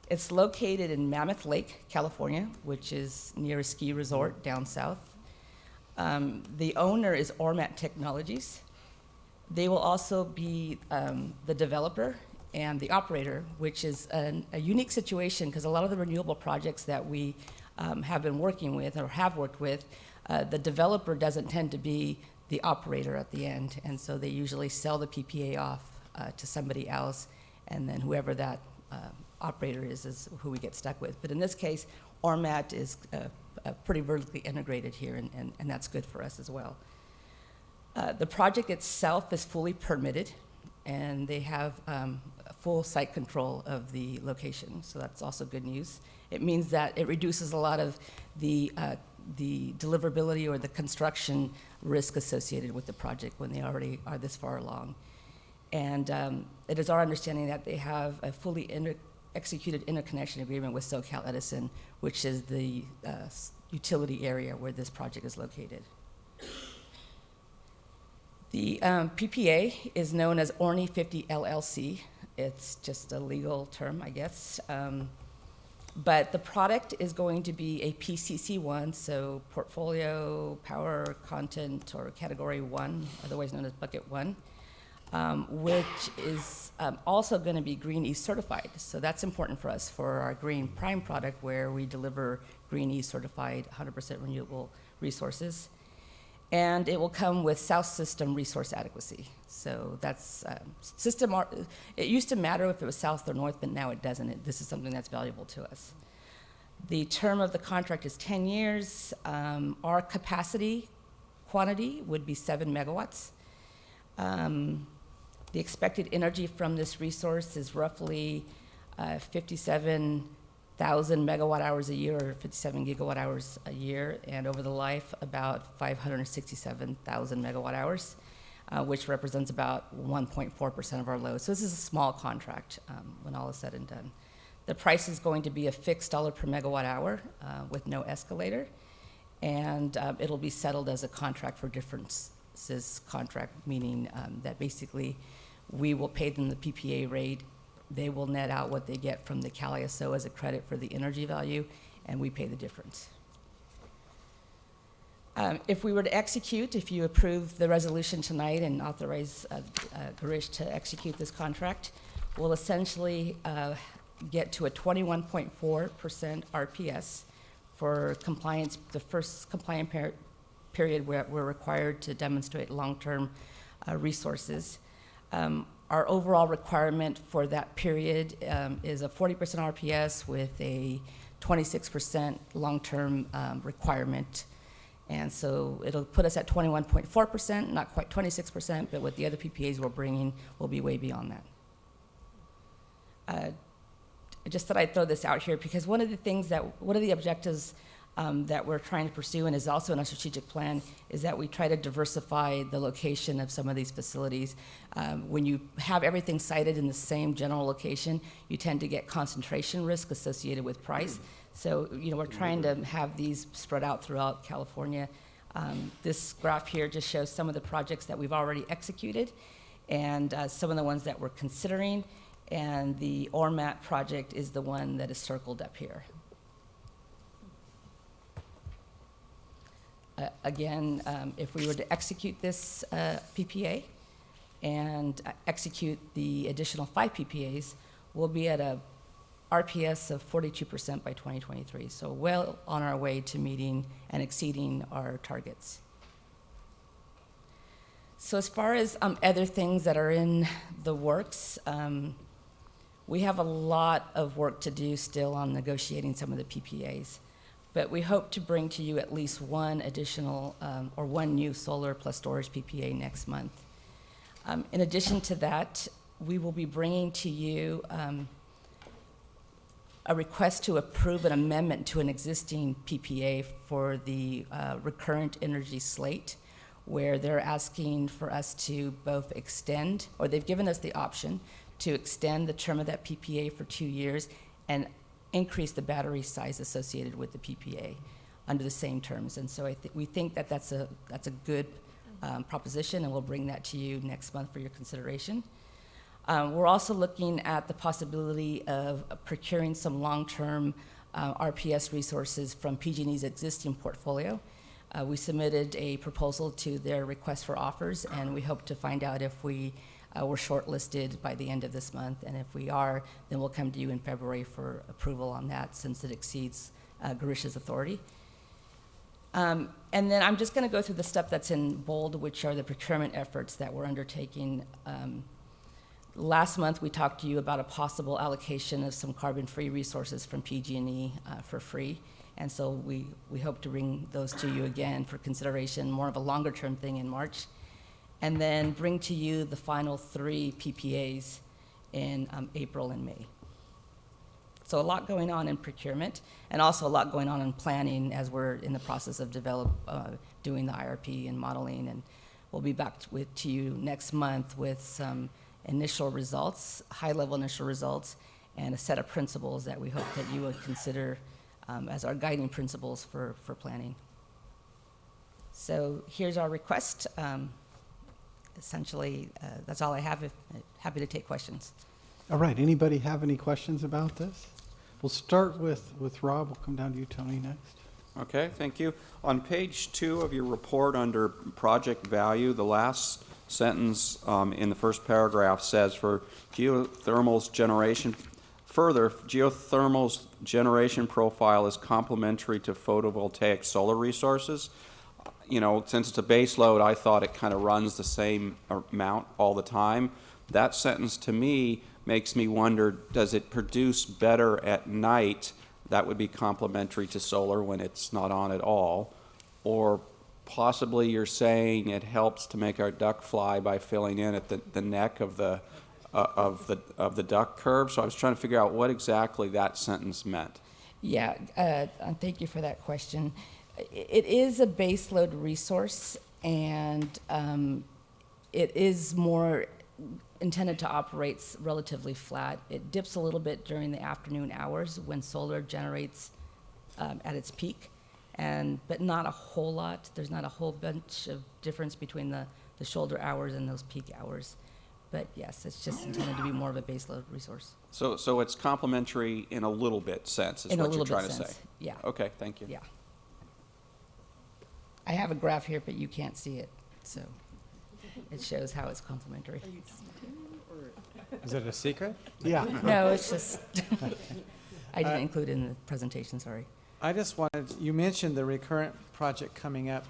It's located in Mammoth Lake, California, which is near a ski resort down south. The owner is Ormat Technologies. They will also be the developer and the operator, which is a unique situation because a lot of the renewable projects that we have been working with or have worked with, the developer doesn't tend to be the operator at the end, and so they usually sell the PPA off to somebody else, and then whoever that operator is who we get stuck with. But in this case, Ormat is pretty vertically integrated here, and that's good for us as well. The project itself is fully permitted, and they have full site control of the location, so that's also good news. It means that it reduces a lot of the deliverability or the construction risk associated with the project when they already are this far along. And it is our understanding that they have a fully executed interconnection agreement with SoCal Edison, which is the utility area where this project is located. The PPA is known as ORNI 50 LLC. It's just a legal term, I guess. But the product is going to be a PCC1, so Portfolio Power Content or Category 1, otherwise known as Bucket 1, which is also going to be Green E certified. So that's important for us for our Green Prime product, where we deliver Green E certified 100% renewable resources. And it will come with South System resource adequacy. So that's it used to matter if it was south or north, but now it doesn't. This is something that's valuable to us. The term of the contract is 10 years. Our capacity quantity would be 7 megawatts. The expected energy from this resource is roughly 57,000 megawatt hours a year, or 57 gigawatt hours a year, and over the life, about 567,000 megawatt hours, which represents about 1.4% of our load. So this is a small contract when all is said and done. The price is going to be a fixed dollar per megawatt hour with no escalator, and it'll be settled as a contract for differences contract, meaning that basically we will pay them the PPA rate. They will net out what they get from the Cal ISO as a credit for the energy value, and we pay the difference. If we were to execute, if you approve the resolution tonight and authorize Garish to execute this contract, we'll essentially get to a 21.4% RPS for compliance, the first compliant period where we're required to demonstrate long-term resources. Our overall requirement for that period is a 40% RPS with a 26% long-term requirement. And so it'll put us at 21.4%, not quite 26%, but with the other PPAs we're bringing, we'll be way beyond that. I just thought I'd throw this out here because one of the objectives that we're trying to pursue, and is also in our strategic plan, is that we try to diversify the location of some of these facilities. When you have everything sited in the same general location, you tend to get concentration risk associated with price. So, we're trying to have these spread out throughout California. This graph here just shows some of the projects that we've already executed and some of the ones that we're considering, and the Ormat project is the one that is circled up here. Again, if we were to execute this PPA and execute the additional 5 PPAs, we'll be at a RPS of 42% by 2023. So well on our way to meeting and exceeding our targets. So as far as other things that are in the works, we have a lot of work to do still on negotiating some of the PPAs, but we hope to bring to you at least one additional or one new solar plus storage PPA next month. In addition to that, we will be bringing to you a request to approve an amendment to an existing PPA for the recurrent energy slate, where they're asking for us to both extend, or they've given us the option to extend the term of that PPA for 2 years and increase the battery size associated with the PPA under the same terms. And so we think that that's a good proposition, and we'll bring that to you next month for your consideration. We're also looking at the possibility of procuring some long-term RPS resources from PG&E's existing portfolio. We submitted a proposal to their request for offers, and we hope to find out if we were shortlisted by the end of this month. And if we are, then we'll come to you in February for approval on that, since it exceeds Garish's authority. And then I'm just going to go through the stuff that's in bold, which are the procurement efforts that we're undertaking. Last month, we talked to you about a possible allocation of some carbon-free resources from PG&E for free. And so we hope to bring those to you again for consideration, more of a longer-term thing in March. And then bring to you the final 3 PPAs in April and May. So a lot going on in procurement, and also a lot going on in planning as we're in the process of doing the IRP and modeling. And we'll be back to you next month with some initial results, high-level initial results, and a set of principles that we hope that you would consider as our guiding principles for planning. So here's our request. Essentially, that's all I have. Happy to take questions. All right, anybody have any questions about this? We'll start with Rob. We'll come down to you, Tony, next. Okay, thank you. On page 2 of your report under project value, the last sentence in the first paragraph says for geothermal's generation, further, geothermal's generation profile is complementary to photovoltaic solar resources. You know, since it's a base load, I thought it kind of runs the same amount all the time. That sentence to me makes me wonder, does it produce better at night? That would be complementary to solar when it's not on at all. Or possibly you're saying it helps to make our duck fly by filling in at the neck of the duck curve. So I was trying to figure out what exactly that sentence meant. Yeah, thank you for that question. It is a baseload resource, and it is more intended to operate relatively flat. It dips a little bit during the afternoon hours when solar generates at its peak, but not a whole lot. There's not a whole bunch of difference between the shoulder hours and those peak hours. But yes, it's just intended to be more of a baseload resource. So it's complementary in a little bit sense, is what you're trying to say? Yeah. Okay, thank you. Yeah. I have a graph here, but you can't see it, so it shows how it's complementary. Is it a secret? Yeah. No, it's just, I didn't include it in the presentation, sorry. I just wanted, you mentioned the recurrent project coming up,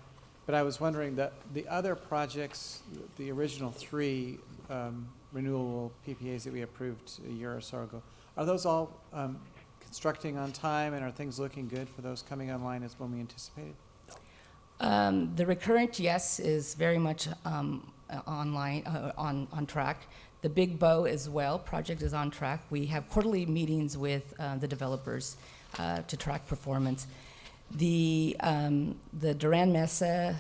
but I was wondering that the other projects, the original 3 renewable PPAs that we approved a year or so ago, are those all constructing on time, and are things looking good for those coming online as when we anticipated? The recurrent, yes, is very much online, on track. The Big Bow as well project is on track. We have quarterly meetings with the developers to track performance. The Duran Mesa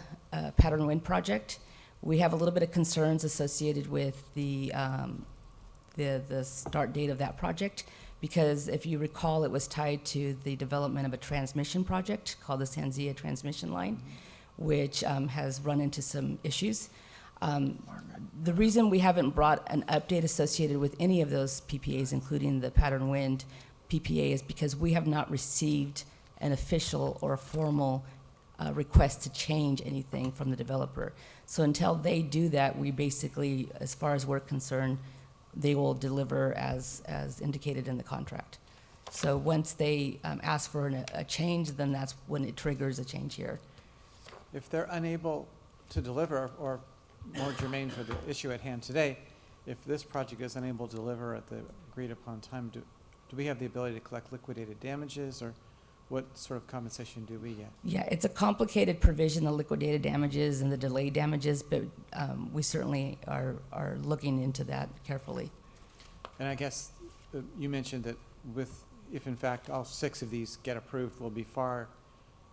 Pattern Wind project, we have a little bit of concerns associated with the start date of that project, because if you recall, it was tied to the development of a transmission project called the SVCEA transmission line, which has run into some issues. The reason we haven't brought an update associated with any of those PPAs, including the Pattern Wind PPA, is because we have not received an official or a formal request to change anything from the developer. So until they do that, we basically, as far as we're concerned, they will deliver as indicated in the contract. So once they ask for a change, then that's when it triggers a change here. If they're unable to deliver, or more germane for the issue at hand today, if this project is unable to deliver at the agreed upon time, do we have the ability to collect liquidated damages, or what sort of compensation do we get? Yeah, it's a complicated provision, the liquidated damages and the delayed damages, but we certainly are looking into that carefully. And I guess you mentioned that if in fact all 6 of these get approved, we'll be far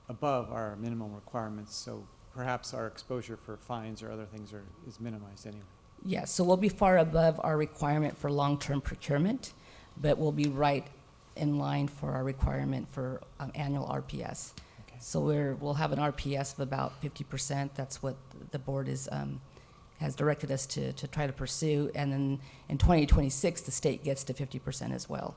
above our minimum requirements, so perhaps our exposure for fines or other things is minimized anyway. Yeah, so we'll be far above our requirement for long-term procurement, but we'll be right in line for our requirement for annual RPS. Okay. So we'll have an RPS of about 50%. That's what the board has directed us to try to pursue. And then in 2026, the state gets to 50% as well.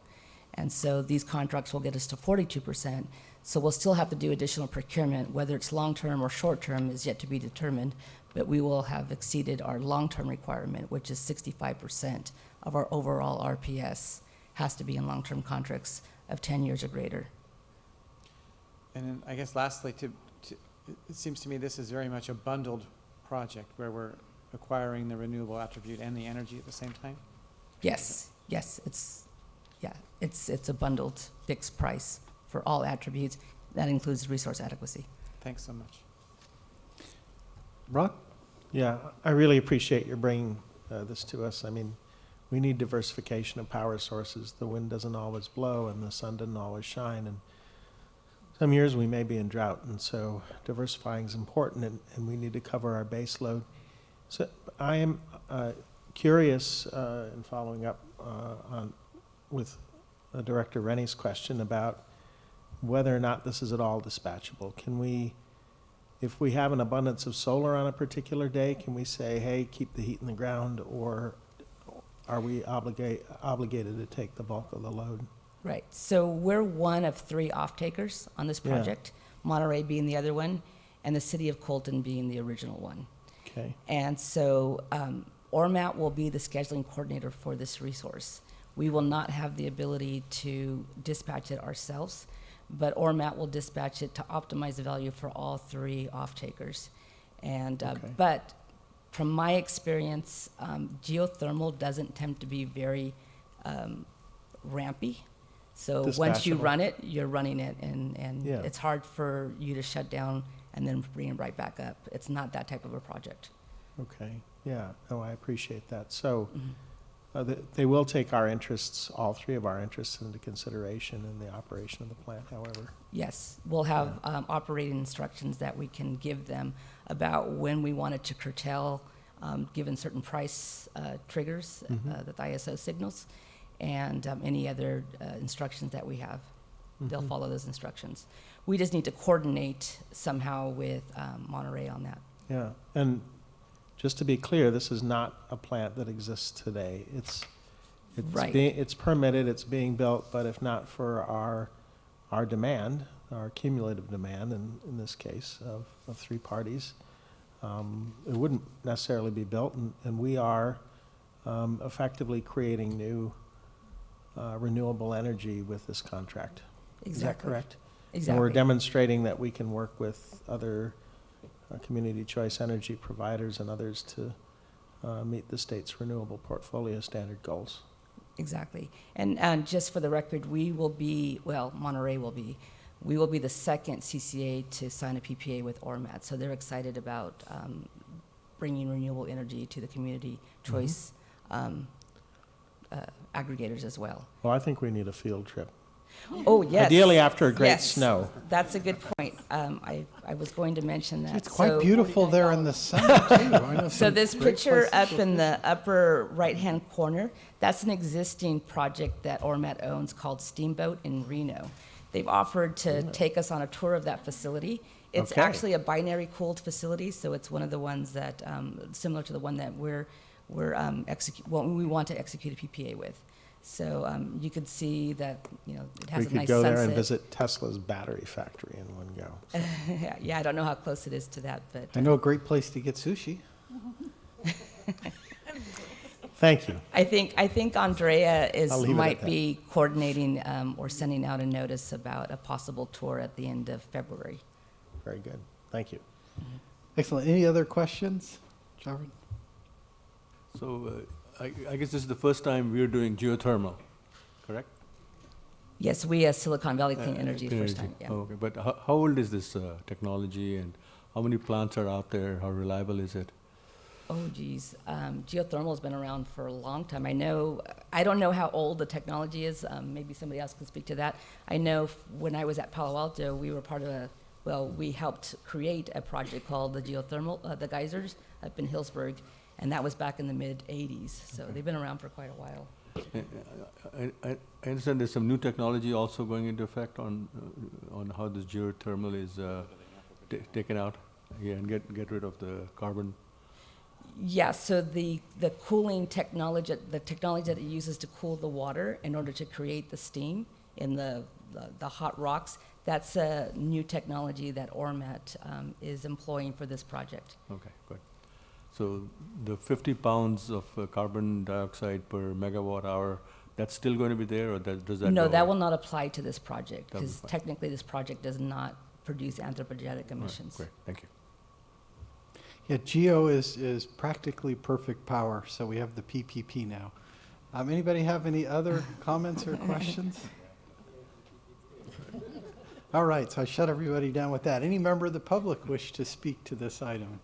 And so these contracts will get us to 42%. So we'll still have to do additional procurement, whether it's long-term or short-term is yet to be determined, but we will have exceeded our long-term requirement, which is 65% of our overall RPS has to be in long-term contracts of 10 years or greater. And then I guess lastly, it seems to me this is very much a bundled project where we're acquiring the renewable attribute and the energy at the same time? Yes, it's a bundled fixed price for all attributes. That includes resource adequacy. Thanks so much. Brock? Yeah, I really appreciate your bringing this to us. I mean, we need diversification of power sources. The wind doesn't always blow and the sun doesn't always shine. And some years we may be in drought, and so diversifying is important, and we need to cover our base load. So I am curious, in following up with Director Rennie's question about whether or not this is at all dispatchable. Can we, if we have an abundance of solar on a particular day, can we say, hey, keep the heat in the ground, or are we obligated to take the bulk of the load? Right. So we're one of 3 off-takers on this Yeah. project, Monterey being the other one, and the city of Colton being the original one. Okay. And so ORMAT will be the scheduling coordinator for this resource. We will not have the ability to dispatch it ourselves, but ORMAT will dispatch it to optimize the value for all 3 off-takers. And but from my experience, geothermal doesn't tend to be very rampy. So once you Dispatchable. run it, you're running it, and Yeah. it's hard for you to shut down and then bring it right back up. It's not that type of a project. Okay, yeah, no, I appreciate that. So they will take our interests, all 3 of our interests, into consideration in the operation of the plant, however. Yes, we'll have operating instructions that we can give them about when we want it to curtail, given certain price triggers that the ISO signals, and any other instructions that we have. They'll follow those instructions. We just need to coordinate somehow with Monterey on that. Yeah, and just to be clear, this is not a plant that exists today. It's Right. it's permitted, it's being built, but if not for our demand, our cumulative demand, in this case, of 3 parties, it wouldn't necessarily be built, and we are effectively creating new renewable energy with this contract. Is that Exactly. correct? Exactly. And we're demonstrating that we can work with other community choice energy providers and others to meet the state's renewable portfolio standard goals. Exactly. And just for the record, we will be, well, Monterey will be, we will be the second CCA to sign a PPA with ORMAT. So they're excited about bringing renewable energy to the community choice aggregators as well. Well, I think we need a field trip. Oh, yes. Ideally after a great Yes. snow. That's a good point. I was going to mention that. It's quite So- beautiful there in the summer, too. I know So some this great picture places up to in fish. the upper right-hand corner, that's an existing project that ORMAT owns called Steamboat in Reno. They've offered to take us on a tour of that facility. It's Okay. actually a binary cooled facility, so it's one of the ones that, similar to the one that we want to execute a PPA with. So you could see that, it has We a nice could go sunset. there and visit Tesla's battery factory in one go. Yeah, I don't know how close it is to that, but. I know a great place to get sushi. Thank you. I think Andrea I'll leave it at might that. be coordinating or sending out a notice about a possible tour at the end of February. Very good. Thank you. Excellent. Any other questions? Jarvin? So I guess this is the first time we're doing geothermal, correct? Yes, we as Silicon Valley Clean Energy, Clean first energy. time, yeah. Oh, okay, but how old is this technology, and how many plants are out there? How reliable is it? Oh, geez. Geothermal has been around for a long time. I don't know how old the technology is. Maybe somebody else can speak to that. I know when I was at Palo Alto, we were part of we helped create a project called the geothermal, the geysers up in Hillsburg, and that was back in the mid-'80s. So they've been around for quite a while. I understand there's some new technology also going into effect on how this geothermal is taken out, and get rid of the carbon. Yeah, so the cooling technology, the technology that it uses to cool the water in order to create the steam in the hot rocks, that's a new technology that Ormat is employing for this project. Okay, good. So the 50 pounds of carbon dioxide per megawatt hour, that's still going to be there, or does that No, go that away? will not apply to this project, That'll be because fine. technically this project does not produce anthropogenic emissions. Great, thank you. Yeah, Geo is practically perfect power, so we have the PPP now. Anybody have any other comments or questions? All right, so I shut everybody down with that. Any member of the public wish to speak to this item?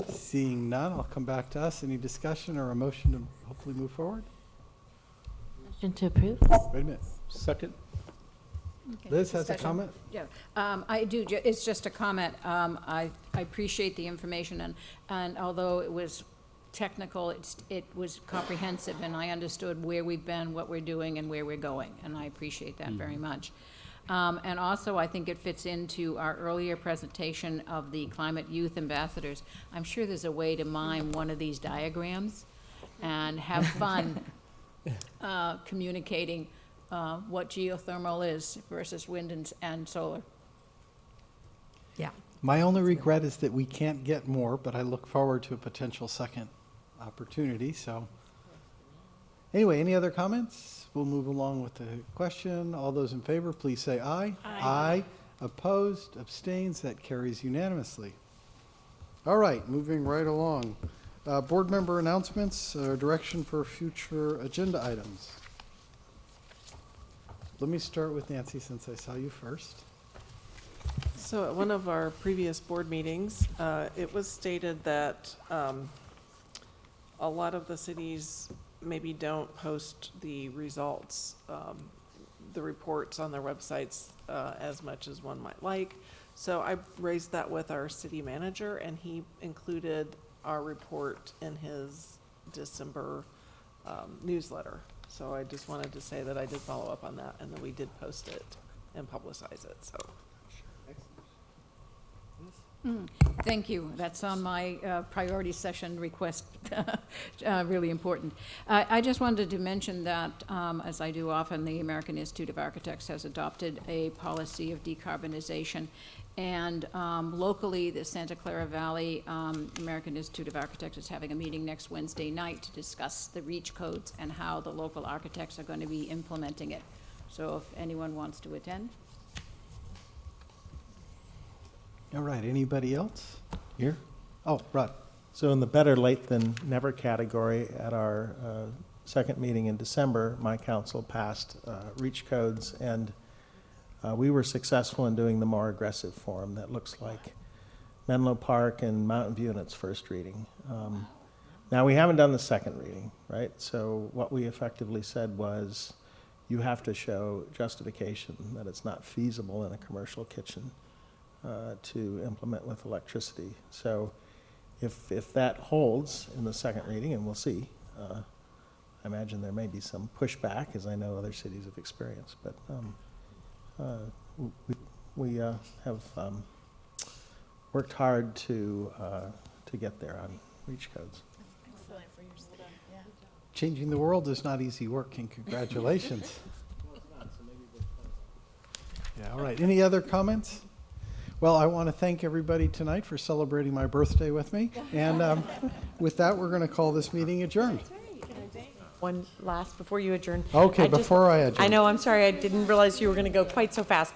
Seeing none, I'll come back to us. Any discussion or a motion to hopefully move forward? Motion to approve? Wait a minute. Second. Liz has a Discussion? comment? Yeah, I do, it's just a comment. I appreciate the information, and although it was technical, it was comprehensive, and I understood where we've been, what we're doing, and where we're going, and I appreciate that very much. And also, I think it fits into our earlier presentation of the Climate Youth Ambassadors. I'm sure there's a way to mime one of these diagrams and have fun communicating what geothermal is versus wind and solar. Yeah. My only regret is that we can't get more, but I look forward to a potential second opportunity, so. Anyway, any other comments? We'll move along with the question. All those in favor, please say aye. Aye. Opposed, abstains, that carries unanimously. All right, moving right along. Board member announcements, direction for future agenda items. Let me start with Nancy, since I saw you first. So at one of our previous board meetings, it was stated that a lot of the cities maybe don't post the results, the reports on their websites as much as one might like. So I raised that with our city manager, and he included our report in his December newsletter. So I just wanted to say that I did follow up on that, and that we did post it and publicize it, so. Thank you. That's on my priority session request, really important. I just wanted to mention that, as I do often, the American Institute of Architects has adopted a policy of decarbonization. And locally, the Santa Clara Valley American Institute of Architects is having a meeting next Wednesday night to discuss the REACH codes and how the local architects are going to be implementing it. So if anyone wants to attend. All right, anybody else here? Oh, Rod. So in the better late than never category, at our second meeting in December, my council passed REACH codes, and we were successful in doing the more aggressive form that looks like Menlo Park and Mountain View in its first reading. Now, we haven't done the second reading, right? So what we effectively said was, you have to show justification that it's not feasible in a commercial kitchen to implement with electricity. So if that holds in the second reading, and we'll see, I imagine there may be some pushback, as I know other cities have experienced, but we have worked hard to get there on REACH codes. Excellent for your student, yeah. Changing the world is not easy work, and congratulations. Yeah, all right. Any other comments? Well, I want to thank everybody tonight for celebrating my birthday with me. And with that, we're going to call this meeting adjourned. That's right. one last before you adjourn. Okay, before I adjourn. I know, I'm sorry, I didn't realize you were going to go quite so fast.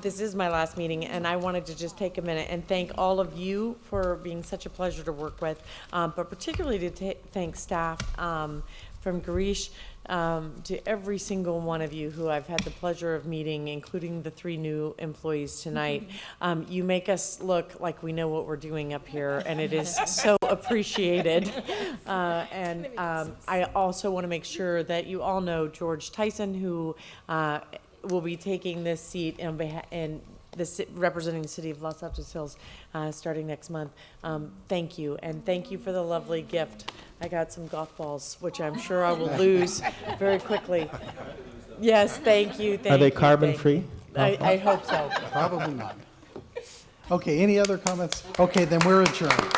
This is my last meeting, and I wanted to just take a minute and thank all of you for being such a pleasure to work with, but particularly to thank staff from Garish to every single one of you who I've had the pleasure of meeting, including the 3 new employees tonight. You make us look like we know what we're doing up here, and it is so appreciated. I also want to make sure that you all know George Tyson, who will be taking this seat representing the city of Los Altos Hills starting next month. Thank you, and thank you for the lovely gift. I got some golf balls, which I'm sure I will lose very quickly. Yes, thank you. Are they carbon-free? I hope so. Probably not. Okay, any other comments? Okay, then we're adjourned.